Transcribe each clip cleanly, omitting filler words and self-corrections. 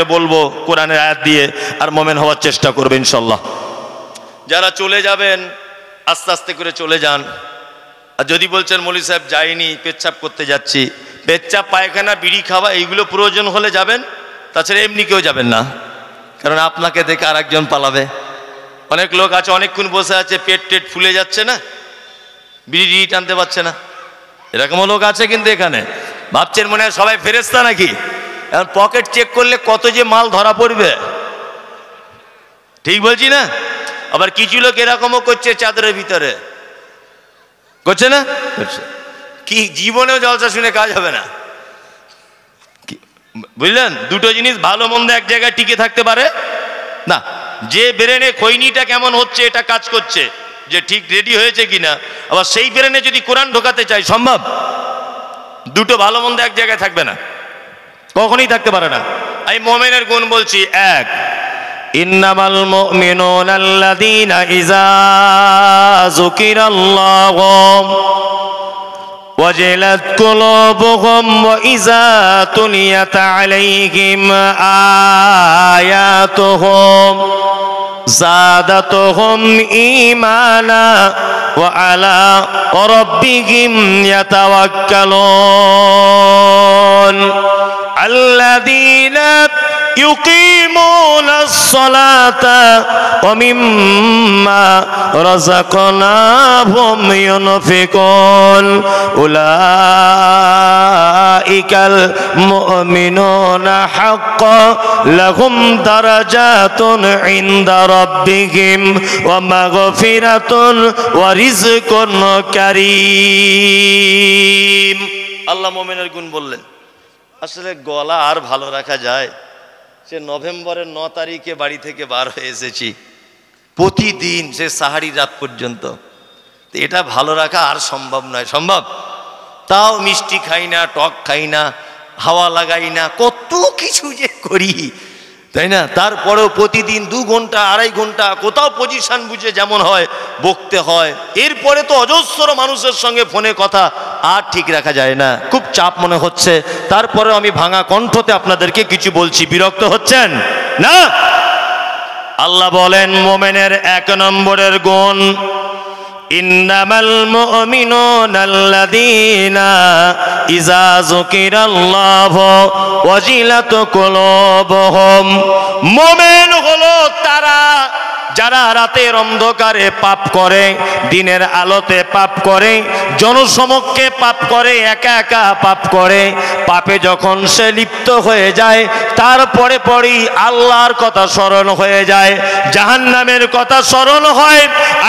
করে বলবো কোরআনের আয়াত দিয়ে, আর মোমেন হওয়ার চেষ্টা করবে ইনশাল্লাহ। যারা চলে যাবেন আস্তে আস্তে করে চলে যান। আর যদি বলছেন মৌলভী সাহেব যাইনি, পেচ্ছাপ করতে যাচ্ছি, পেচ্ছাপ পায়খানা বিড়ি খাওয়া এইগুলো প্রয়োজন হলে যাবেন, তাছাড়া এমনি কেউ যাবেন না, কারণ আপনাকে দেখে আর একজন পালাবে। অনেক লোক আছে অনেকক্ষণ বসে আছে, পেট টেট ফুলে যাচ্ছে না, বিড়ি টানতে পারছে না, এরকমও লোক আছে কিন্তু এখানে। ভাবছেন মনে হয় সবাই ফেরেশতা নাকি? এখন পকেট চেক করলে কত যে মাল ধরা পড়বে, ঠিক বলছি না? আবার কিছু লোক এরকমও করছে, চাদরের ভিতরে করছে না, করছে কি, জীবনেও জলসা শুনে কাজ হবে না, বুঝলেন? দুটো জিনিস ভালো মন্দ এক জায়গায় টিকে থাকতে পারে না। যে ব্রেনে খৈনিটা কেমন হচ্ছে এটা কাজ করছে, যে ঠিক রেডি হয়েছে কিনা, আবার সেই ব্রেনে যদি কোরআন ঢোকাতে চাই সম্ভব? দুটো ভালো মন্দ এক জায়গায় থাকবে না, কখনোই থাকতে পারে না। আমি মুমিনের গুণ বলছি, এক, ইন্নামাল মুমিনুনা আল্লাযীনা ইযা যুকিরাল্লাহু ওয়াজিলাত কুলুবুহুম ওয়া ইযা তুলিয়াত আলাইহিম আয়াতুহুম যাদাতুহুম ঈমানা ওয়া আলা রাব্বিহিম ইয়াতাওয়াক্কালুন আল্লাযীনা ইউকিমুনাস সালাতা ওয়া মিম্মা রাযাকনাহুম ইউনফিকুন উলাইকাল মুমিনুনা হাক্কান লাহুম দারাজাতুন ইনদা রাব্বিহিম ওয়া মাগফিরাতুন ওয়া রিজকুন কারীম। আল্লাহ মুমিনের গুণ বললেন। আসলে গলা আর ভালো রাখা যায়? সে নভেম্বরের 9 তারিখে বাড়ি থেকে বার হয়ে এসেছি, প্রতিদিন সে সাহারি রাত পর্যন্ত, এটা ভালো রাখা আর সম্ভব নয়। সম্ভব? তাও মিষ্টি খাই না, টক খাই না, হাওয়া লাগাই না, কত কিছু যে করি, তাই না? তারপরেও প্রতিদিন 2 ঘন্টা 2.5 ঘন্টা কোথাও পজিশন বুঝে যেমন হয় বকতে হয়। এরপরে তো অজস্র মানুষের সঙ্গে ফোনে কথা, আর ঠিক রাখা যায় না, খুব চাপ মনে হচ্ছে। তারপরেও আমি ভাঙা কণ্ঠতে আপনাদেরকে কিছু বলছি, বিরক্ত হচ্ছেন না? আল্লাহ বলেন মুমিনের 1 নম্বরের গুণ, ইন্নামাল মুমিনুনা আল্লাযীনা ইযা যুকিরাল্লাহু ওয়াজিলাত কুলুবুহুম। মুমিন হলো তারা যারা রাতের অন্ধকারে পাপ করে, দিনের আলোতে পাপ করে, জনসমক্ষে পাপ করে, একা একা পাপ করে। পাপে যখন সে লিপ্ত হয়ে যায়, তারপরে পরেই আল্লাহর কথা স্মরণ হয়ে যায়, জাহান্নামের কথা স্মরণ হয়।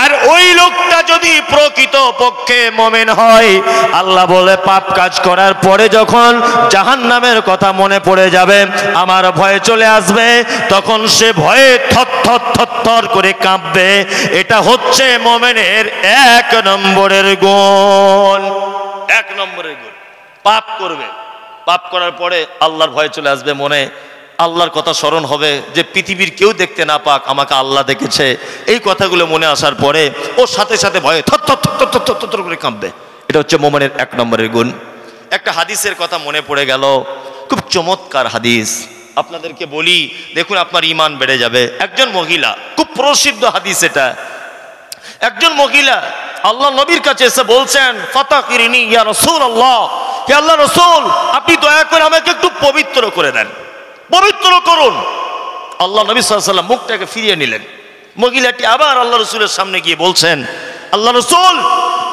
আর ওই লোকটা যদি প্রকৃত পক্ষে মুমিন হয়, আল্লাহ বলে পাপ কাজ করার পরে যখন জাহান্নামের কথা মনে পড়ে যাবে, আমার ভয় চলে আসবে, তখন সে ভয়ে থরথর থরথর করে কাঁপবে। এটা হচ্ছে মুমিনের 1 নম্বরের গুণ। 1 নম্বরের গুণ, পাপ করবে, পাপ করার পরে আল্লাহর ভয় চলে আসবে মনে, আল্লাহর কথা স্মরণ হবে যে পৃথিবীর কেউ দেখতে না পাক, আমাকে আল্লাহ দেখেছে। এই কথাগুলো মনে আসার পরে ও সাথে সাথে ভয়ে থরথর থরথর থরথর করে কাঁপবে। এটা হচ্ছে মুমিনের 1 নম্বরের গুণ। একটা হাদিসের কথা মনে পড়ে গেল, খুব চমৎকার হাদিস, আপনাদেরকে বলি, দেখুন আপনার ঈমান বেড়ে যাবে। একজন মহিলা, খুব প্রসিদ্ধ হাদিস এটা, একজন মহিলা আল্লাহ নবীর কাছে এসে বলছেন, ফাতাকিরিনি ইয়া রাসূলুল্লাহ, হে আল্লাহ রাসূল, আপনি দয়া করে আমাকে একটু পবিত্র করে দেন, পবিত্র করুন। আল্লাহ নবী সাল্লাল্লাহু আলাইহি ওয়াসাল্লাম মুখটাকে ফিরিয়ে নিলেন। মহিলাটি আবার আল্লাহ রাসূলের সামনে গিয়ে বলছেন, আল্লাহ রাসূল,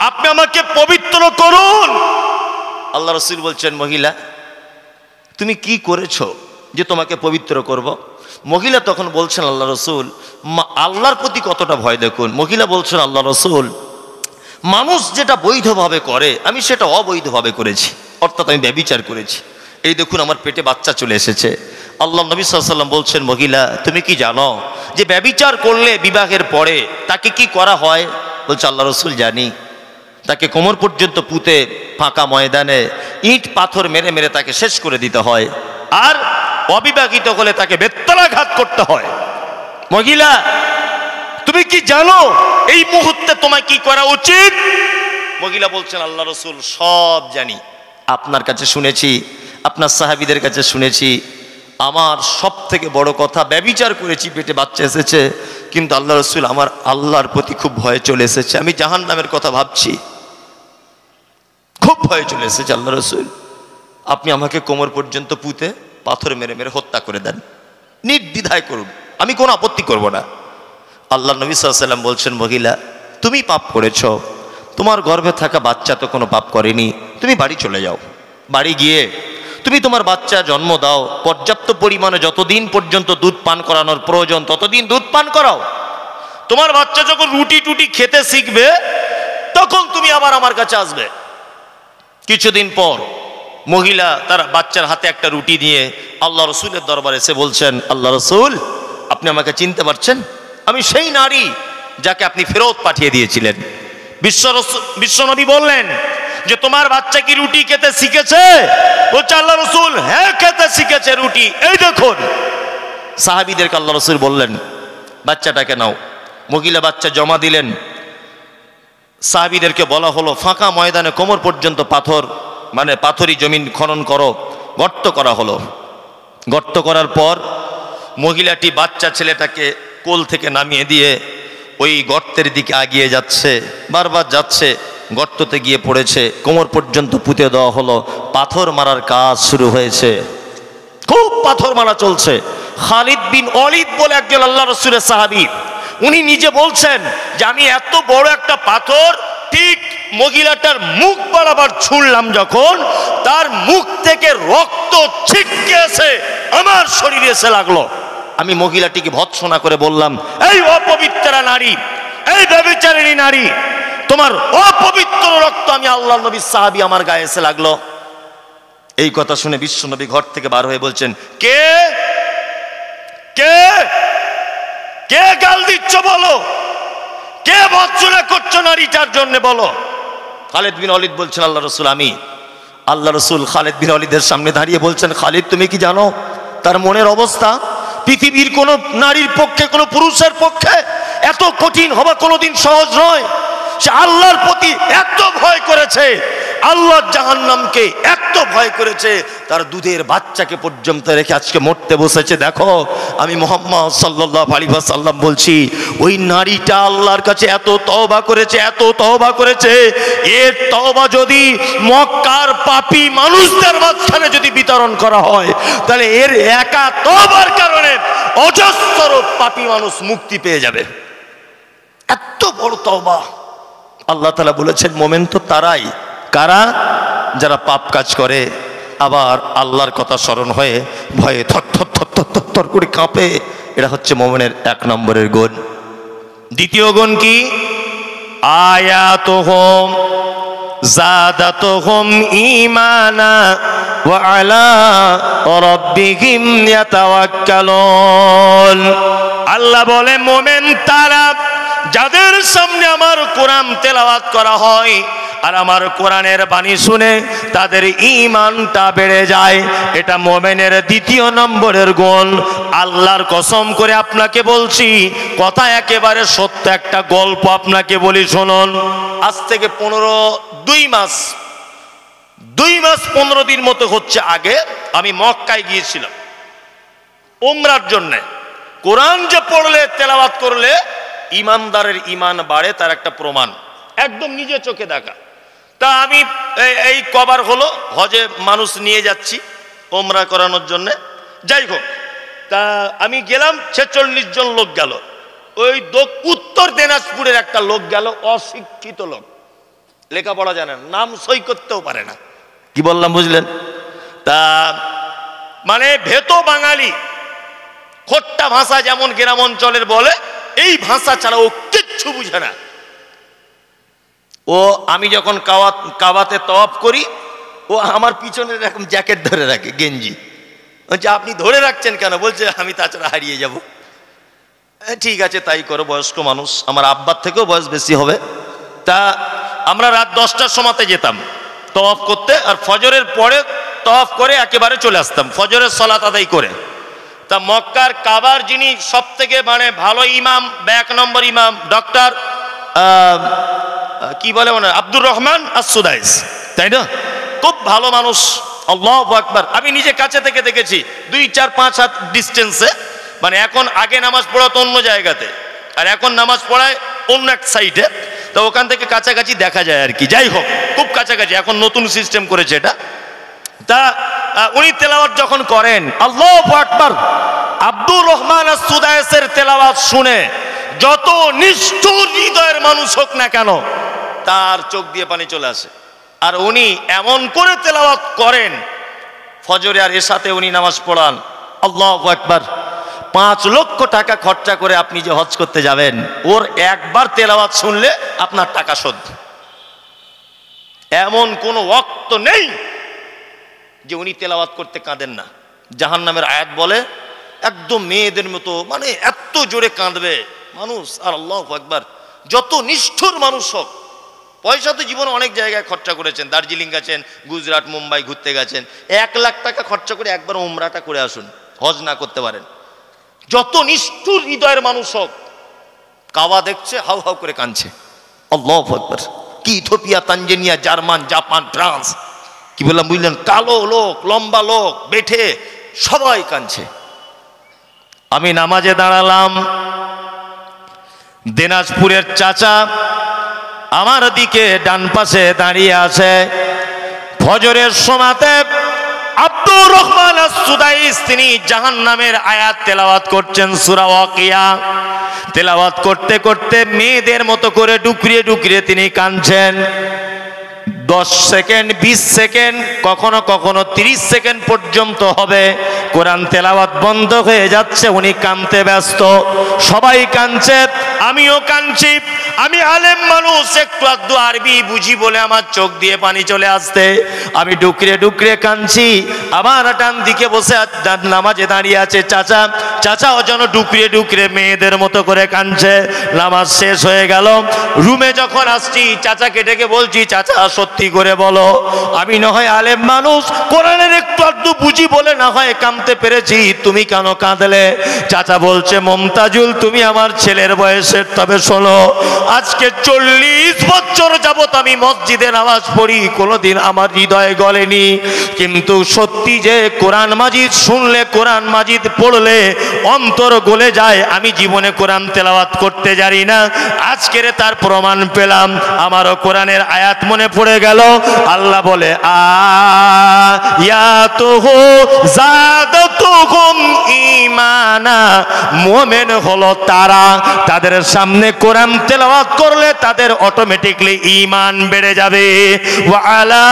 আপনি আমাকে পবিত্র করুন। আল্লাহ রাসূল বলছেন, মহিলা তুমি কি করেছো যে তোমাকে পবিত্র করব? মহিলা তখন বলছেন, আল্লাহ রাসূল, আল্লাহর প্রতি কতটা ভয় দেখুন। মহিলা বলছেন, আল্লাহ রাসূল, মানুষ যেটা বৈধভাবে করে আমি সেটা অবৈধভাবে করেছি, অর্থাৎ আমি ব্যভিচার করেছি। এই দেখুন আমার পেটে বাচ্চা চলে এসেছে। আল্লাহ নবী সাল্লাল্লাহু আলাইহি ওয়াসাল্লাম বলছেন, মহিলা তুমি কি জানো যে ব্যভিচার করলে বিবাহের পরে তাকে কি করা হয়? বলছে, আল্লাহ রাসূল জানি, তাকে কোমর পর্যন্ত পুঁতে ফাঁকা ময়দানে ইট পাথর মেরে মেরে তাকে শেষ করে দিতে হয়, আর অবিবাহিত হলে তাকে বেত্তলাঘাত করতে হয়। মহিলা তুমি কি জানো এই মুহূর্তে তোমায় কি করা উচিত? মহিলা বলছেন, আল্লাহ রাসূল সব জানি, আপনার কাছে শুনেছি, আপনার সাহাবীদের কাছে শুনেছি, আমার সব থেকে বড় কথা, ব্যভিচার করেছি, পেটে বাচ্চা এসেছে, কিন্তু আল্লাহ রসুল আমার আল্লাহর প্রতি খুব ভয় চলে এসেছে, আমি জাহান্নামের কথা ভাবছি, খুব ভয় চলে এসেছে আল্লাহ রসুল, আপনি আমাকে কোমর পর্যন্ত পুঁতে পাথর মেরে মেরে হত্যা করে দেন, নির্দ্বিধায় করুন, আমি কোনো আপত্তি করব না। আল্লাহ নবী সাল্লাল্লাহু আলাইহি ওয়াসাল্লাম বলছেন, মহিলা তুমি পাপ করেছ, তোমার গর্ভে থাকা বাচ্চা তো কোনো পাপ করেনি, তুমি বাড়ি চলে যাও, বাড়ি গিয়ে তুমি তোমার বাচ্চা জন্ম দাও, পর্যাপ্ত পরিমাণে যতদিন পর্যন্ত দুধ পান করানোর প্রয়োজন ততদিন দুধ পান করাও, তোমার বাচ্চা যখন রুটি টুটি খেতে শিখবে তখন তুমি আবার আমার কাছে আসবে। কিছুদিন পর মহিলা তার বাচ্চার হাতে একটা রুটি নিয়ে আল্লাহ রসুলের দরবারে এসে বলছেন, আল্লাহ রসুল আপনি আমাকে চিনতে পারছেন, আমি সেই নারী যাকে আপনি ফেরত পাঠিয়ে দিয়েছিলেন। বিশ্বনবী বললেন যে তোমার বাচ্চা কি রুটি খেতে শিখেছে? বলছে আল্লাহ রসুল, হ্যাঁ খেতে শিখেছে রুটি, এই দেখুন। সাহাবীদেরকে আল্লাহ রসুল বললেন, বাচ্চাটাকে নাও। মহিলা বাচ্চা জমা দিলেন। সাহাবীদেরকে বলা হলো, ফাঁকা ময়দানে কোমর পর্যন্ত পাথর, মানে পাথরি জমিন খনন করো, গর্ত করা হলো। গর্ত করার পর মহিলাটি বাচ্চা ছেলেটাকে কোল থেকে নামিয়ে দিয়ে ওই গর্তের দিকে এগিয়ে যাচ্ছে, বারবার যাচ্ছে, গর্ততে গিয়ে পড়েছে, কোমর পর্যন্ত পুঁতে দেওয়া হলো, পাথর মারার কাজ শুরু হয়েছে, খুব পাথর মারা চলছে। খালিদ বিন ওয়ালিদ বলে একজন আল্লাহ রসুলের সাহাবী, উনি নিজে বলছেন যে আমি এত বড় একটা পাথর ঠিক মহিলাটার মুখ বরাবর ছুঁড়লাম, যখন তার মুখ থেকে রক্ত ছিটকে এসে আমার শরীরে এসে লাগলো, আমি মহিলাটিকে ভৎসনা করে বললাম, এই অপবিত্রা নারী, এই ব্যভিচারিণী নারী, তোমার অপবিত্র রক্ত আমি আল্লাহ নবীর সাহাবী আমার গায়ে এসে লাগলো। এই কথা শুনে বিশ্বনবী ঘর থেকে বার হয়ে বলছেন, কে কে কে গাল দিচ্ছ বলো, কে ভৎসনা করছো নারীটার জন্য বলো। খালিদ বিন ওয়ালিদ বলছেন, আল্লাহ রসুল আমি। আল্লাহ রসুল খালিদ বিন ওয়ালিদের সামনে দাঁড়িয়ে বলছেন, খালিদ তুমি কি জানো তার মনের অবস্থা? পৃথিবীর কোন নারীর পক্ষে, কোন পুরুষের পক্ষে এত কঠিন হওয়া কোনোদিন সহজ নয়। সে আল্লাহর প্রতি এত ভয় করেছে, আল্লাহর জাহান্নামকে এত ভয় করেছে, তার দুধের বাচ্চাকে পর্যন্ত রেখে আজকে মরতে বসেছে। দেখো আমি মুহাম্মদ সাল্লাল্লাহু আলাইহি ওয়াসাল্লাম বলছি, ওই নারীটা আল্লাহর কাছে এত তওবা করেছে, এত তওবা করেছে, এর তওবা যদি মক্কার পাপী মানুষদের মাঝখানে যদি বিতরণ করা হয়, তাহলে এর একা তওবার কারণে অজস্র পাপী মানুষ মুক্তি পেয়ে যাবে। এত বড় তওবা। আল্লাহ তাআলা বলেছেন, মোমেন তো তারাই, কারা? যারা পাপ কাজ করে আবার আল্লাহর কথা স্মরণ হয়ে ভয়ে থর থর থর থর থর থর করে কাঁপে, এটা হচ্ছে মোমেনের এক নম্বরের গুণ। দ্বিতীয় গুণ কি? আয়াতুহুম যাদাতুহুম ঈমানা ওয়া আলা রাব্বিহিম ইয়াতাওয়াক্কালুন। আল্লাহ বলে, মোমেন তারা যাদের সামনে আমার কোরআন তেলাওয়াত করা হয় আর আমার কোরআনের বাণী শুনে তাদের ঈমানটা বেড়ে যায়, এটা মুমিনের দ্বিতীয় নম্বরের গুণ। আল্লাহর কসম করে আপনাকে বলছি, কথা একেবারে সত্য, একটা গল্প আপনাকে বলি শুনুন। আজ থেকে 2 মাস 15 দিন মতো হচ্ছে আগে আমি মক্কায় গিয়েছিলাম উমরার জন্য। কোরআন যে পড়লে, তেলাওয়াত করলে ইমানদারের ঈমান বাড়ে, তার একটা প্রমাণ একদম নিজে চোখে দেখা। তা আমি এই কবার হলো হজে মানুষ নিয়ে যাচ্ছি ওমরা করানোর জন্য, যাই হোক, তা আমি গেলাম, 46 জন লোক গেল। ওই উত্তর দিনাজপুরের একটা লোক গেল, অশিক্ষিত লোক, লেখাপড়া জানে না, নাম সই করতেও পারে না। কি বললাম বুঝলেন? তা মানে ভেতো বাঙালি, খোট্টা ভাষা যেমন গ্রাম অঞ্চলের বলে, এই ভাষা ছাড়া ও কিচ্ছু বুঝে না। ও আমি যখন কাবাতে তওয়াফ করি, ও আমার পিছনে এরকম জ্যাকেট ধরে রাখে, গেঞ্জি। বলছে আপনি ধরে রাখছেন কেন? বলছে আমি তাছাড়া হারিয়ে যাব। ঠিক আছে তাই করো, বয়স্ক মানুষ, আমার আব্বার থেকেও বয়স বেশি হবে। তা আমরা রাত 10টার সময়তে যেতাম তওয়াফ করতে, আর ফজরের পরে তওয়াফ করে একেবারে চলে আসতাম ফজরের সালাত আদায় করে। তা মক্কার কাবার যিনি সব থেকে মানে ভালো ইমাম, 1 নম্বর ইমাম, ডক্টর কি বলে মনে, আব্দুর রহমান আস-সুদাইস, তাই না? খুব ভালো মানুষ, আল্লাহু আকবার। আমি নিজে কাছে থেকে দেখেছি, 2-4-5 হাত ডিস্টেন্সে, মানে এখন আগে নামাজ পড়াতো অন্য জায়গাতে, আর এখন নামাজ পড়ায় অন্য এক সাইডে, তো ওখান থেকে কাছাকাছি দেখা যায় আর কি। যাই হোক, খুব কাছাকাছি, এখন নতুন সিস্টেম করেছে এটা। তা উনি তেলাওয়াত যখন করেন, আল্লাহু আকবার, আব্দুর রহমান আস-সুদাইসের তেলাওয়াত শুনে যত নিষ্ঠুর হৃদয়ের মানুষ হোক না কেন, তার চোখ দিয়ে পানি চলে আসে। আর উনি এমন করে তেলাওয়াত করেন, ফজরে আর এশাতে উনি নামাজ পড়ান। আল্লাহু আকবার। 5 লক্ষ টাকা খরচা করে আপনি যে হজ করতে যাবেন, ওর একবার তেলাওয়াত শুনলে আপনার টাকা শোধ। এমন কোনো ওয়াক্ত নেই যে উনি তেলাওয়াত করতে কাঁদেন না। জাহান্নামের আয়াত বলে একদম মেয়েদের মতো, মানে এত জোরে কাঁদবে মানুষ। আর আল্লাহু আকবার, যত নিষ্ঠুর মানুষ হোক, পয়সা তো জীবনে অনেক জায়গায় খরচা করেছেন, দার্জিলিং গেছেন, গুজরাট, মুম্বাই ঘুরতে গেছেন, 1 লাখ টাকা খরচা করে একবার উমরাটা করে আসুন, হজ না করতে পারেন। যত নিষ্ঠুর হৃদয়ের মানুষ হোক, কাবা দেখছে হাউ হাউ করে কাঁদছে। আল্লাহু আকবার। কি Ethiopia, Tanzania, German, Japan, France, কি বললাম বুঝলেন, কালো লোক, লম্বা লোক, বেঠে, সবাই কাঁদছে। আমি নামাজে দাঁড়ালাম, দিনাজপুরের চাচা আমার দিকে ডান পাশে দাঁড়িয়ে আছে। ফজরের সময়তে আব্দুর রহমান আস-সুদাইস তিনি জাহান্নামের আয়াত তেলাওয়াত করছেন, সূরা ওয়াকিয়া তেলাওয়াত করতে করতে মেয়েদের মতো করে ডুকরিয়ে ডুকরিয়ে তিনি কাঁদছেন। 10 সেকেন্ড, 20 সেকেন্ড, কখনো কখনো 30 সেকেন্ড পর্যন্ত হবে, কোরআন তেলাওয়াত বন্ধ হয়ে যাচ্ছে, উনি কাঁদতে ব্যস্ত। সবাই কাঁদছে, আমিও কাঁদছি। আমি আলেম মানুষ, একটু আধটু আরবি বুঝি বলে আমার চোখ দিয়ে পানি চলে আসতে আমি ডুকরে ডুকরে কাঁদছি। আমার ডান দিকে বসে নামাজে দাঁড়িয়ে আছে চাচা, চাচাও যেন ডুকরে ডুকরে মেয়েদের মতো করে কাঁদছে। নামাজ শেষ হয়ে গেল, রুমে যখন আসছি চাচাকে ডেকে বলছি, চাচা সত্যি করে বলো, আমি না হয় আলেম মানুষ, কোরআনের একটু আধটু বুঝি বলে না হয় কাঁদতে পেরেছি, তুমি কেন কাঁদলে? চাচা বলছে, মমতাজুল তুমি আমার ছেলের বয়সের, তবে শোনো, আজকে 40 বছর যাবত আমি মসজিদে নামাজ পড়ি, কোনোদিন আমার হৃদয়ে গলেনি, কিন্তু সত্যি যে কোরআন মাজিদ শুনলে, কোরআন মাজিদ পড়লে অন্তর গলে যায়। আমি জীবনে কোরআন তেলাওয়াত করতে জানি না, আজকের তার প্রমাণ পেলাম। আমারও কোরআনের আয়াত মনে পড়ে গেল। আল্লাহ বলে, আয়াতুহু যাদাতুহুম ঈমানা, মুমিন হলো তারা, তাদের সামনে কোরআন তেলাওয়াত করলে তাদের অটোমেটিকলি ঈমান বেড়ে যাবে। ওয়া আলা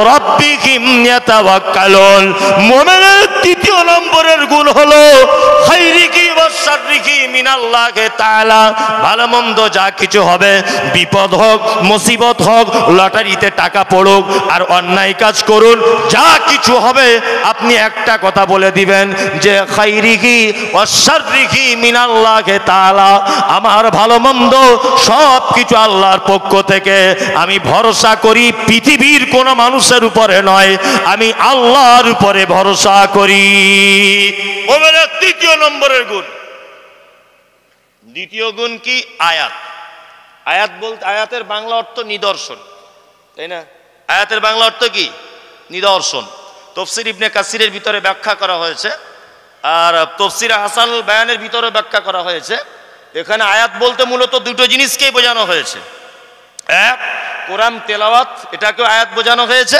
রাব্বিহিম ইয়াতাওয়াক্কালুন। মুমিনের 3য় নম্বরের গুণ হলো খাইরিহি ওয়া শাররিহি মিনাল্লাহি তাআলা। ভালো মন্দ যা কিছু হবে, বিপদ হোক, মুসিবত হোক, লটারিতে টাকা পড়ুক আর অন্যায় কাজ করুন, যা কিছু হবে আপনি একটা কথা বলে দিবেন যে খাইরিহি ওয়া শাররিহি মিনাল্লাহি তাআলা, আমার ভালো মন্দ সব কিছু আল্লাহর পক্ষ থেকে। আমি ভরসা করি পৃথিবীর কোন মানুষের উপরে নয়, আমি আল্লাহর উপরে ভরসা করি। মুমিনের 3য় নম্বরের গুণ। 2য় গুণ কি? আয়াত। আয়াত বলতে, আয়াতের বাংলা অর্থ নিদর্শন, তাই না? আয়াতের বাংলা অর্থ কি? নিদর্শন। তাফসীর ইবনে কাসিরের ভিতরে ব্যাখ্যা করা হয়েছে, আর তাফসীর হাসানুল বায়ানের ভিতরে ব্যাখ্যা করা হয়েছে। এখানে আয়াত বলতে মূলত 2টো জিনিসকেই বোঝানো হয়েছে। এক, কোরআন তেলাওয়াত, এটাকেও আয়াত বোঝানো হয়েছে।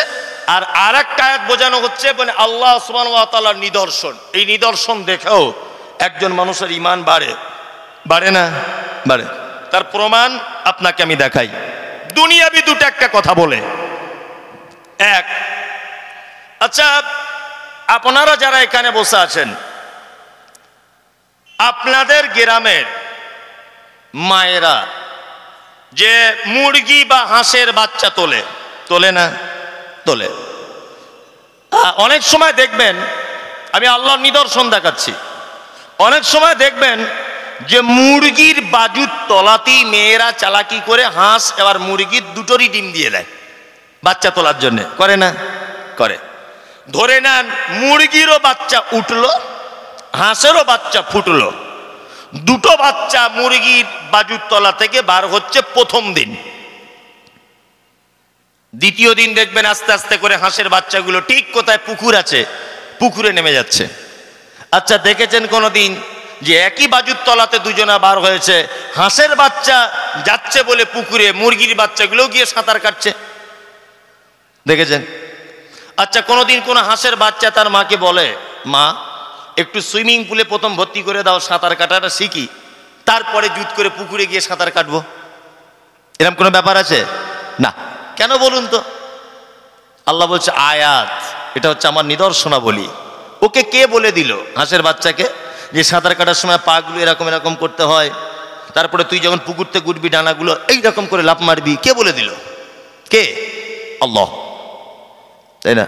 আর আরেকটা আয়াত বোঝানো হচ্ছে মানে আল্লাহ সুবহানাহু ওয়া তাআলার নিদর্শন। এই নিদর্শন দেখেও একজন মানুষের ঈমান বাড়ে, বাড়ে না? বাড়ে। তার প্রমাণ আপনাকে আমি দেখাই। দুনিয়াবি দুটো একটা কথা বলে। এক, আচ্ছা আপনারা যারা এখানে বসে আছেন, আপনাদের গ্রামের মায়েরা যে মুরগি বা হাঁসের বাচ্চা তোলে, তোলে না? তোলে। অনেক সময় দেখবেন, আমি আল্লাহর নিদর্শন দেখাচ্ছি, অনেক সময় দেখবেন যে মুরগির বাজুর তলাতেই মেয়েরা চালাকি করে হাঁস এবার মুরগির দুটোরই ডিম দিয়ে দেয় বাচ্চা তোলার জন্য, করে না? করে। ধরে নেন মুরগিরও বাচ্চা উঠলো, হাঁসেরও বাচ্চা ফুটলো, দুটো বাচ্চা মুরগির বাজুর তলা থেকে বার হচ্ছে প্রথম দিন। দ্বিতীয় দিন দেখবেন আস্তে আস্তে করে হাঁসের বাচ্চাগুলো ঠিক কোথায় পুকুর আছে পুকুরে নেমে যাচ্ছে। আচ্ছা দেখেছেন কোনোদিন যে একই বাজুর তলাতে দুজনা বার হয়েছে, হাঁসের বাচ্চা যাচ্ছে বলে পুকুরে, মুরগির বাচ্চাগুলো গিয়ে সাঁতার কাটছে? দেখেছেন? আচ্ছা কোনোদিন কোনো হাঁসের বাচ্চা তার মাকে বলে, মা একটু সুইমিং পুলে প্রথম ভর্তি করে দাও, সাঁতার কাটাটা শিখি, তারপরে জুত করে পুকুরে গিয়ে সাঁতার কাটবো? এরকম কোনো ব্যাপার আছে? না। কেন বলুন তো? আল্লাহ বলছে আয়াত, এটা হচ্ছে আমার নিদর্শনাবলী। ওকে কে বলে দিল হাঁসের বাচ্চাকে যে সাঁতার কাটার সময় পাগুলো এরকম এরকম করতে হয়, তারপরে তুই যখন পুকুরতে গুটবি ডানাগুলো এইরকম করে লাফ মারবি? কে বলে দিল? কে? আল্লাহ। তাই না?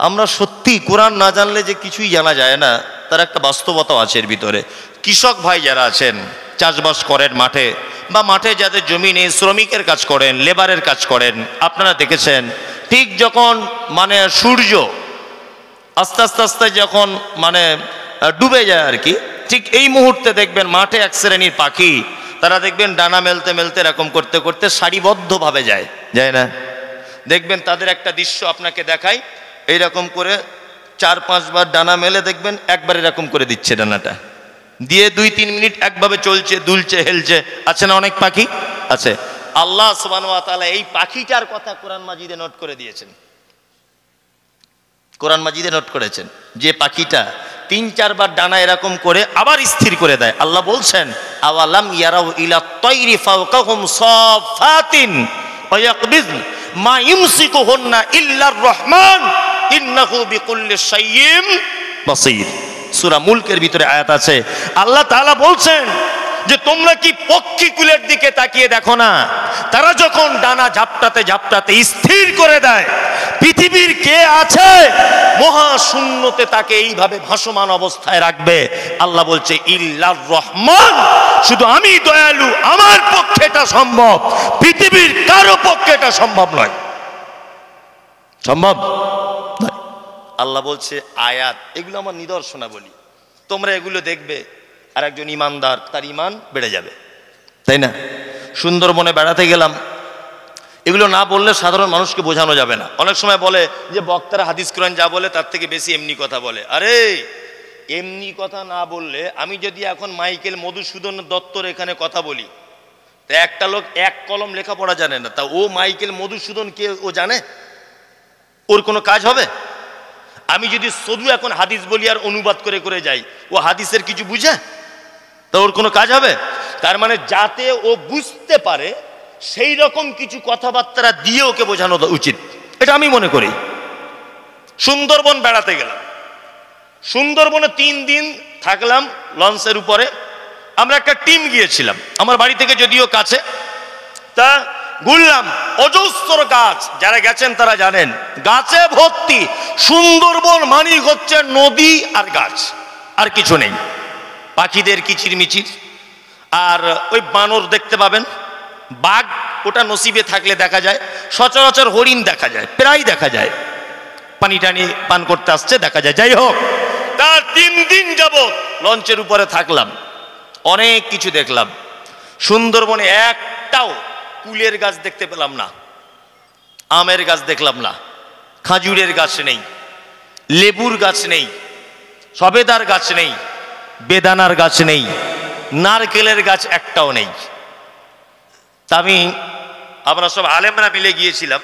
আমরা সত্যি কোরআন না জানলে যে কিছুই জানা যায় না, তার একটা বাস্তবতা আছে এর ভিতরে। কৃষক ভাই যারা আছেন, চাষবাস করেন মাঠে, বা মাঠে যাদের জমি নেই, শ্রমিকের কাজ করেন, লেবারের কাজ করেন, আপনারা দেখেছেন ঠিক যখন মানে সূর্য আস্তে আস্তে আস্তে যখন মানে ডুবে যায় আর কি, ঠিক এই মুহূর্তে দেখবেন মাঠে এক শ্রেণীর পাখি, তারা দেখবেন ডানা মেলতে মেলতে এরকম করতে করতে সারিবদ্ধভাবে যায়, যায় না? দেখবেন তাদের একটা দৃশ্য আপনাকে দেখাই, এইরকম করে 4-5 বার ডানা মেলে দেখবেন একবার এরকম করে দিচ্ছে ডানাটা, দিয়ে 2-3 মিনিট একভাবে চলছে, দুলছে, হেলছে। আছে না অনেক পাখি? আছে। আল্লাহ সুবহানাহু ওয়া তাআলা এই পাখিটার কথা কোরআন মাজিদে নোট করে দিয়েছেন। কোরআন মাজিদে নোট করেছেন যে পাখিটা 3-4 বার ডানা এরকম করে আবার স্থির করে দেয়। আল্লাহ বলছেন আওয়ালাম ইয়ারাউ ইলা তাইরি ফাওকাহুম সাফাতিন ওয়া ইয়াকবিযন মা ইউমসিকুহুন্না ইল্লার রহমান ইন্নাহু বিকুল্লি শাইইন বাসীর। সূরা মুলকের ভিতরে আয়াত আছে। আল্লাহ তাআলা বলছেন যে তোমরা কি পক্ষীকুলের দিকে তাকিয়ে দেখো না, তারা যখন ডানা ঝাপটাতে ঝাপটাতে স্থির করে দেয়, পৃথিবীর কে আছে মহাশূন্যতে তাকে এইভাবে ভাসমান অবস্থায় রাখবে? আল্লাহ বলছে ইল্লার রহমান, শুধু আমি দয়ালু, আমার পক্ষে এটা সম্ভব, পৃথিবীর কারো পক্ষে এটা সম্ভব নয়। সম্ভব নয়। আল্লাহ বলছে আয়াত, এগুলো আমার নিদর্শনাবলী, তোমরা এগুলো দেখবে, আর একজন ইমানদার তার ইমান বেড়ে যাবে। তাই না? সুন্দরবনে বেড়াতে গেলাম, এগুলো না বললে সাধারণ মানুষকে বোঝানো যাবে না। অনেক সময় বলে যে বক্তারা হাদিস কোরআন যা বলে তার থেকে বেশি এমনি কথা বলে। আরে এমনি কথা না বললে, আমি যদি এখন মাইকেল মধুসূদন দত্তর এখানে কথা বলি, তা একটা লোক এক কলম লেখাপড়া জানে না, তা ও মাইকেল মধুসূদন কে ও জানে? ওর কোনো কাজ হবে? আমি যদি শুধু এখন হাদিস বলি আর অনুবাদ করে করে যাই, ও হাদিসের কিছু বুঝে? তা ওর কোনো কাজ হবে? তার মানে যাতে ও বুঝতে পারে সেই রকম কিছু কথাবার্তা দিয়ে ওকে বোঝানো উচিত, এটা আমি মনে করি। সুন্দরবন বেড়াতে গেলাম, সুন্দরবনে 3 দিন থাকলাম লঞ্চের উপরে। আমরা একটা টিম গিয়েছিলাম, আমার বাড়ি থেকে যদিও কাছে, তা ঘুরলাম। অজস্র গাছ, যারা গেছেন তারা জানেন, গাছে ভর্তি। সুন্দরবন মানি হচ্ছে নদী আর গাছ, আর কিছু নেই। পাখিদের কিচিরমিচির, আর ওই বানর দেখতে পাবেন, বাঘ ওটা নসিবে থাকলে দেখা যায়, সচরাচর হরিণ দেখা যায়, প্রায় দেখা যায়, পানি টানি পান করতে আসছে দেখা যায়। যাই হোক, তার 3 দিন যাবত লঞ্চের উপরে থাকলাম, অনেক কিছু দেখলাম। সুন্দরবনে একটাও কুলের গাছ দেখতে পেলাম না, আমের গাছ দেখলাম না, খাজুরের গাছ নেই, লেবুর গাছ নেই, সবেদার গাছ নেই, বেদানার গাছ নেই, নারকেলের গাছ একটাও নেই। তা আমরা সব আলেমরা মিলে গিয়েছিলাম,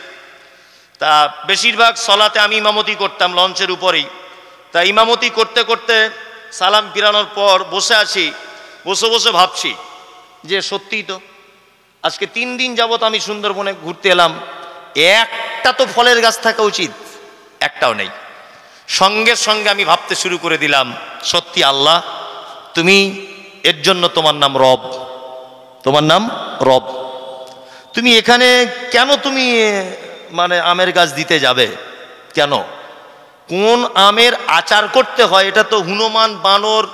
তা বেশিরভাগ সলাতে আমি ইমামতি করতাম লঞ্চের উপরেই। তা ইমামতি করতে করতে সালাম ফিরানোর পর বসে আছি, বসে বসে ভাবছি যে সত্যিই তো আজকে 3 দিন যাবত আমি সুন্দরবনে ঘুরতে এলাম, একটা তো ফলের গাছ থাকা উচিত, একটাও নেই। সঙ্গে সঙ্গে আমি ভাবতে শুরু করে দিলাম, সত্যি আল্লাহ তুমি, এর জন্য তোমার নাম রব, তোমার নাম রব। তুমি এখানে কেন তুমি মানে আমের গাছ দিতে যাবে কেন? কোন আমের আচার করতে হয় এটা তো হনুমান, বানর,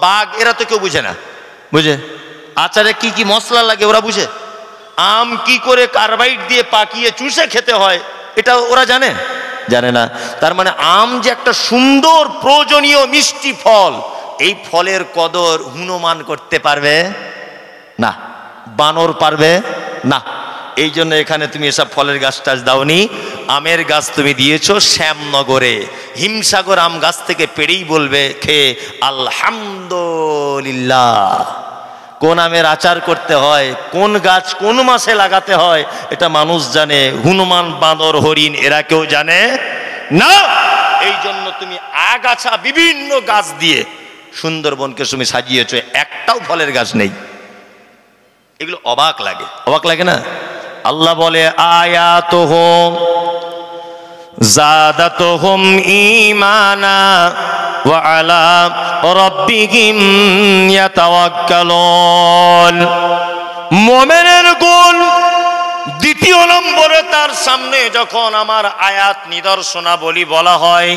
বাঘ এরা তো কেউ বুঝে না, বুঝে? আচারে কি কি মশলা লাগে ওরা বুঝে? আম কি করে কার্বাইড দিয়ে পাকিয়ে চুষে খেতে হয় এটা ওরা জানে? জানে না। তার মানে আম যে একটা সুন্দর প্রয়োজনীয় মিষ্টি ফল, এই ফলের কদর হনুমান করতে পারবে না, বানর পারবে না, এই জন্য এখানে তুমি এসব ফলের গাছ টাছ দাওনি, আমের গাছ তুমি দিয়েছো শ্যামনগরে। হিমসাগর আম গাছ থেকে পেড়েই বলবে খেয়ে আলহামদুলিল্লাহ। কোন আমের আচার করতে হয়, কোন গাছ কোন মাসে লাগাতে হয়, এটা মানুষ জানে, হনুমান বাঁদর হরিণ এরা কেউ জানে না। এই জন্য তুমি আগাছা বিভিন্ন গাছ দিয়ে সুন্দরবনকে তুমি সাজিয়েছো, একটাও ফলের গাছ নেই। এগুলো অবাক লাগে, অবাক লাগে না? আল্লাহ বলে আয়াতুহুম যাদাতুহুম ঈমানা ওয়া আলা রাব্বিহিম ইয়াতাওয়াক্কালুন। মুমিনের গুণ দ্বিতীয় নম্বরে, তার সামনে যখন আমার আয়াত নিদর্শনাবলী বলা হয়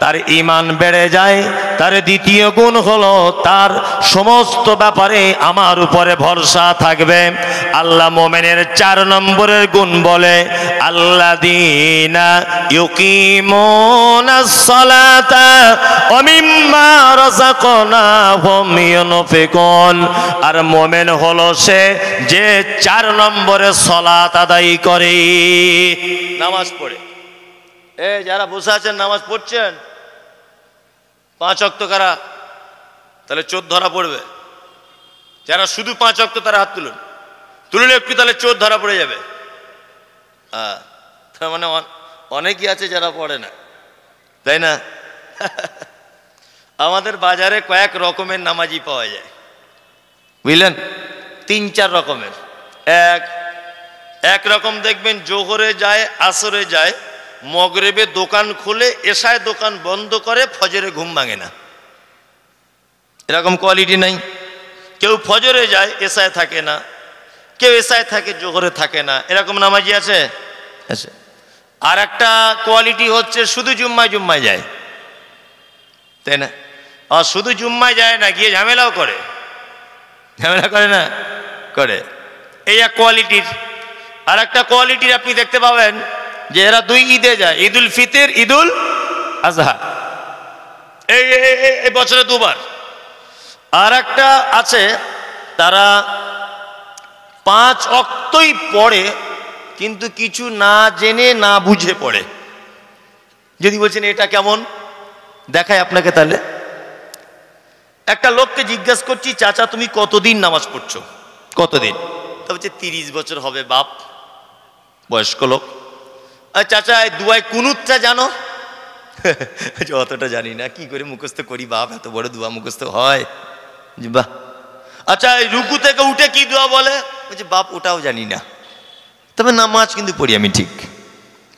তার ঈমান বেড়ে যায়। তার দ্বিতীয় গুণ হলো তার সমস্ত ব্যাপারে আমার উপরে ভরসা থাকবে। আল্লাহ মুমিনের 4 নম্বরের গুণ বলে আল্লাযীনা ইউকিমুনাস সালাতা ওয়া মিম্মা রাযাকনাহুম ইউনফিকুন। আর মুমিন হলো সে যে 4 নম্বরে সালাত আদায় করে, নামাজ পড়ে। এই যারা বসে আছেন নামাজ পড়ছেন 5 ওয়াক্ত কারা, তাহলে 14 ধরা পড়বে। যারা শুধু 5 ওয়াক্ত তারা হাত তুলুন, তুললে একটু তাহলে 14 ধরা পড়ে যাবে। তার মানে অনেকেই আছে যারা পড়ে না, তাই না? আমাদের বাজারে কয়েক রকমের নামাজি পাওয়া যায়, বুঝলেন? 3-4 রকমের। এক রকম দেখবেন জোহরে যায়, আসরে যায়, মগরিবে দোকান খুলে, এশায় দোকান বন্ধ করে, ফজরে ঘুম ভাঙে না। এরকম কোয়ালিটি নাই। কেউ ফজরে যায়, এশায় থাকে না, কেউ এশায় থাকে, জোহরে থাকে না। এরকম নামাজি আছে। আর একটা কোয়ালিটি হচ্ছে শুধু জুম্মায় যায়, তাই না? আর শুধু জুম্মায় যায় না, গিয়ে ঝামেলাও করে। ঝামেলা করে না? করে। এই এক কোয়ালিটির। আর একটা কোয়ালিটির আপনি দেখতে পাবেন যে এরা 2 ঈদে যায়, ঈদুল ফিতর, ঈদুল আজহা, এই বছরে 2 বার। আর একটা আছে তারা 5 ওয়াক্তই পড়ে, কিন্তু কিছু না জেনে না বুঝে পড়ে। যদি বলছেন এটা কেমন, দেখায় আপনাকে। তাহলে একটা লোককে জিজ্ঞাসা করছি, চাচা তুমি কতদিন নামাজ পড়ছো? কতদিন? তা বলছে 30 বছর হবে বাপ। বয়স্ক লোক। চাচা দুয়ায় কুনুতটা জানো? অতটা জানি না, কি করে মুখস্থ করি বাপ, এত বড় দোয়া মুখস্থ হয়? বাহ। আচ্ছা রুকু থেকে উঠে কি দোয়া বলে? বলছে বাপ ওটাও জানি না, তবে নামাজ কিন্তু পড়ি আমি ঠিক।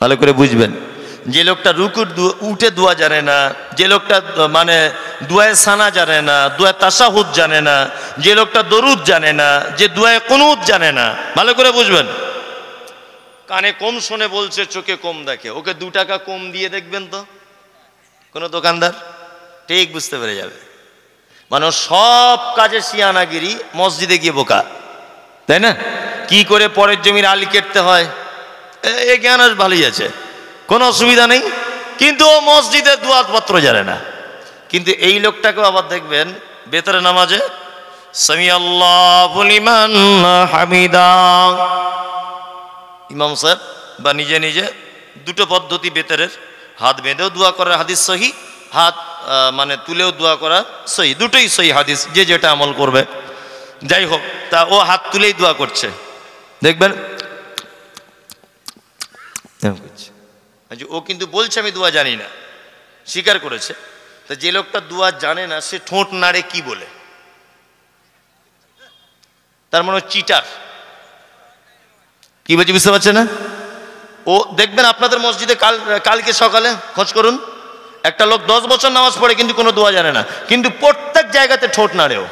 ভালো করে বুঝবেন, যে লোকটা রুকুর উঠে দোয়া জানে না, যে লোকটা মানে দুয়ায়ে সানা জানে না, দুয়ায়ে তাশাহুদ জানে না, যে লোকটা দরুদ জানে না, যে দুয়ায়ে কুনুত জানে না, ভালো করে বুঝবেন। কানে কম শোনে বলছে, চোখে কম দেখে, ওকে 2 টাকা কম দিয়ে দেখবেন তো কোনো দোকানদার, ঠিক বুঝতে পেরে যাবে। মানে সব কাজে শিয়ানাগিরি, মসজিদে গিয়ে বোকা, তাই না? কি করে পরের জমির আলি কেটতে হয় এই জ্ঞান আজ ভালোই আছে, কোনো অসুবিধা নেই, কিন্তু ও মসজিদের দুয়ারপত্র জানে না। কিন্তু এই লোকটাকেও আবার দেখবেন বেতরে নামাজে সামি আল্লাহু লিমান হামিদা, ইমাম সাহেব বা নিজে নিজে 2টো পদ্ধতি বেতরের, হাত বেঁধেও দোয়া করার হাদিস সহি, হাত মানে তুলেও দোয়া করা সহি, দুটোই সহি হাদিস, যে যেটা আমল করবে। যাই হোক, তা ও হাত তুলেই দোয়া করছে, দেখবেন ও কিন্তু বলছে আমি দোয়া জানি না, স্বীকার করেছে। তা যে লোকটা দোয়া জানে না সে ঠোঁট নাড়ে কি বলে? তার মনে চিটার। কি বলছি বুঝতে পারছে না? ও দেখবেন আপনাদের মসজিদে কালকে সকালে খোঁজ করুন, একটা লোক 10 বছর নামাজ পড়ে কিন্তু কোনো দোয়া জানে না, কিন্তু প্রত্যেক জায়গাতে ঠোঁট নাড়েও।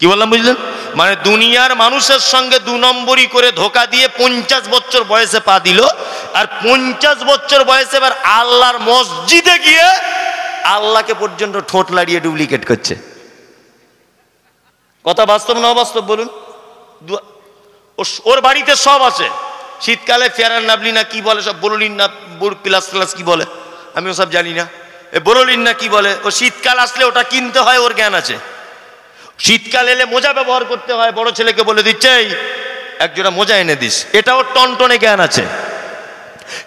কি বললাম বুঝলেন? মানে দুনিয়ার মানুষের সঙ্গে 2 নম্বরই করে ধোকা দিয়ে 50 বছর বয়সে পা দিল, আর 50 বছর বয়সে এবার আল্লাহর মসজিদে গিয়ে আল্লাহকে পর্যন্ত ঠোঁট নাড়িয়ে ডুপ্লিকেট করছে। কথা বাস্তব না অবাস্তব বলুন? ওর বাড়িতে সব আছে, শীতকালে ফেয়ার নাবলি না কি বলে, সব বরলিন না প্লাস প্লাস কি বলে আমি ওসব জানি না, বরলিন না কি বলে, ও শীতকাল আসলে ওটা কিনতে হয়, ওর জ্ঞান আছে। শীতকাল এলে মোজা ব্যবহার করতে হয়, বড় ছেলেকে বলে দিচ্ছে একজোড়া মোজা এনে দিস, এটাও টনটনে জ্ঞান আছে।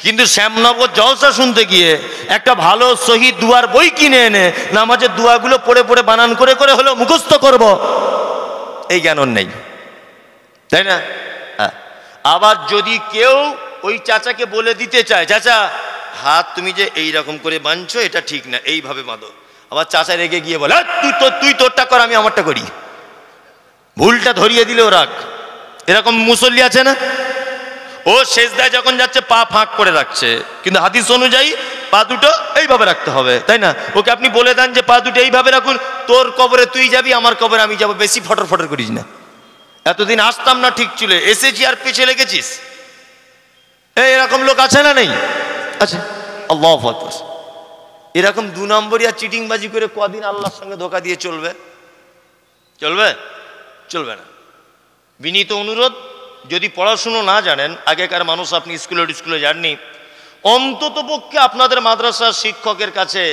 কিন্তু শ্যামনগর জলসা শুনতে গিয়ে একটা ভালো সহি দুয়ার বই কিনে এনে নামাজের দুয়াগুলো পড়ে পড়ে বানান করে করে হলেও মুখস্থ করব, এই জ্ঞান ওর নেই, তাই না? আবার যদি কেউ ওই চাচাকে বলে দিতে চায়, চাচা হাত তুমি যে এই রকম করে বাঁধছো এটা ঠিক না, এইভাবে বাঁধো, আবার চাচা রেগে গিয়ে বলে তুই তোরটা কর আমি আমারটা করি, ভুলটা ধরিয়ে দিলেও রাখ। এরকম মুসল্লি আছে না? ও সেজদায় যখন যাচ্ছে পা ফাঁক করে রাখছে, কিন্তু হাদিস অনুযায়ী পা দুটো এইভাবে রাখতে হবে, তাই না? ওকে আপনি বলে দেন যে পা দুটো এইভাবে রাখুন, তোর কবরে তুই যাবি, আমার কবরে আমি যাবো, বেশি ফটর ফটর করিস না। এতদিন আসতাম না ঠিক ছিল, এসেছি আর পেছে লেগেছিস, এরকম লোক আছে না নেই? আছে। আল্লাহু আকবার। এরকম 2 নম্বরই আর চিটিংবাজি করে কদিন আল্লাহর সঙ্গে ধোকা দিয়ে চলবে? চলবে? চলবে না। বিনীত অনুরোধ, যদি পড়াশুনো না জানেন, আগেকার মানুষ আপনি স্কুলে যাননি, অন্তত পক্ষে আপনাদের মাদ্রাসার শিক্ষকের কাছে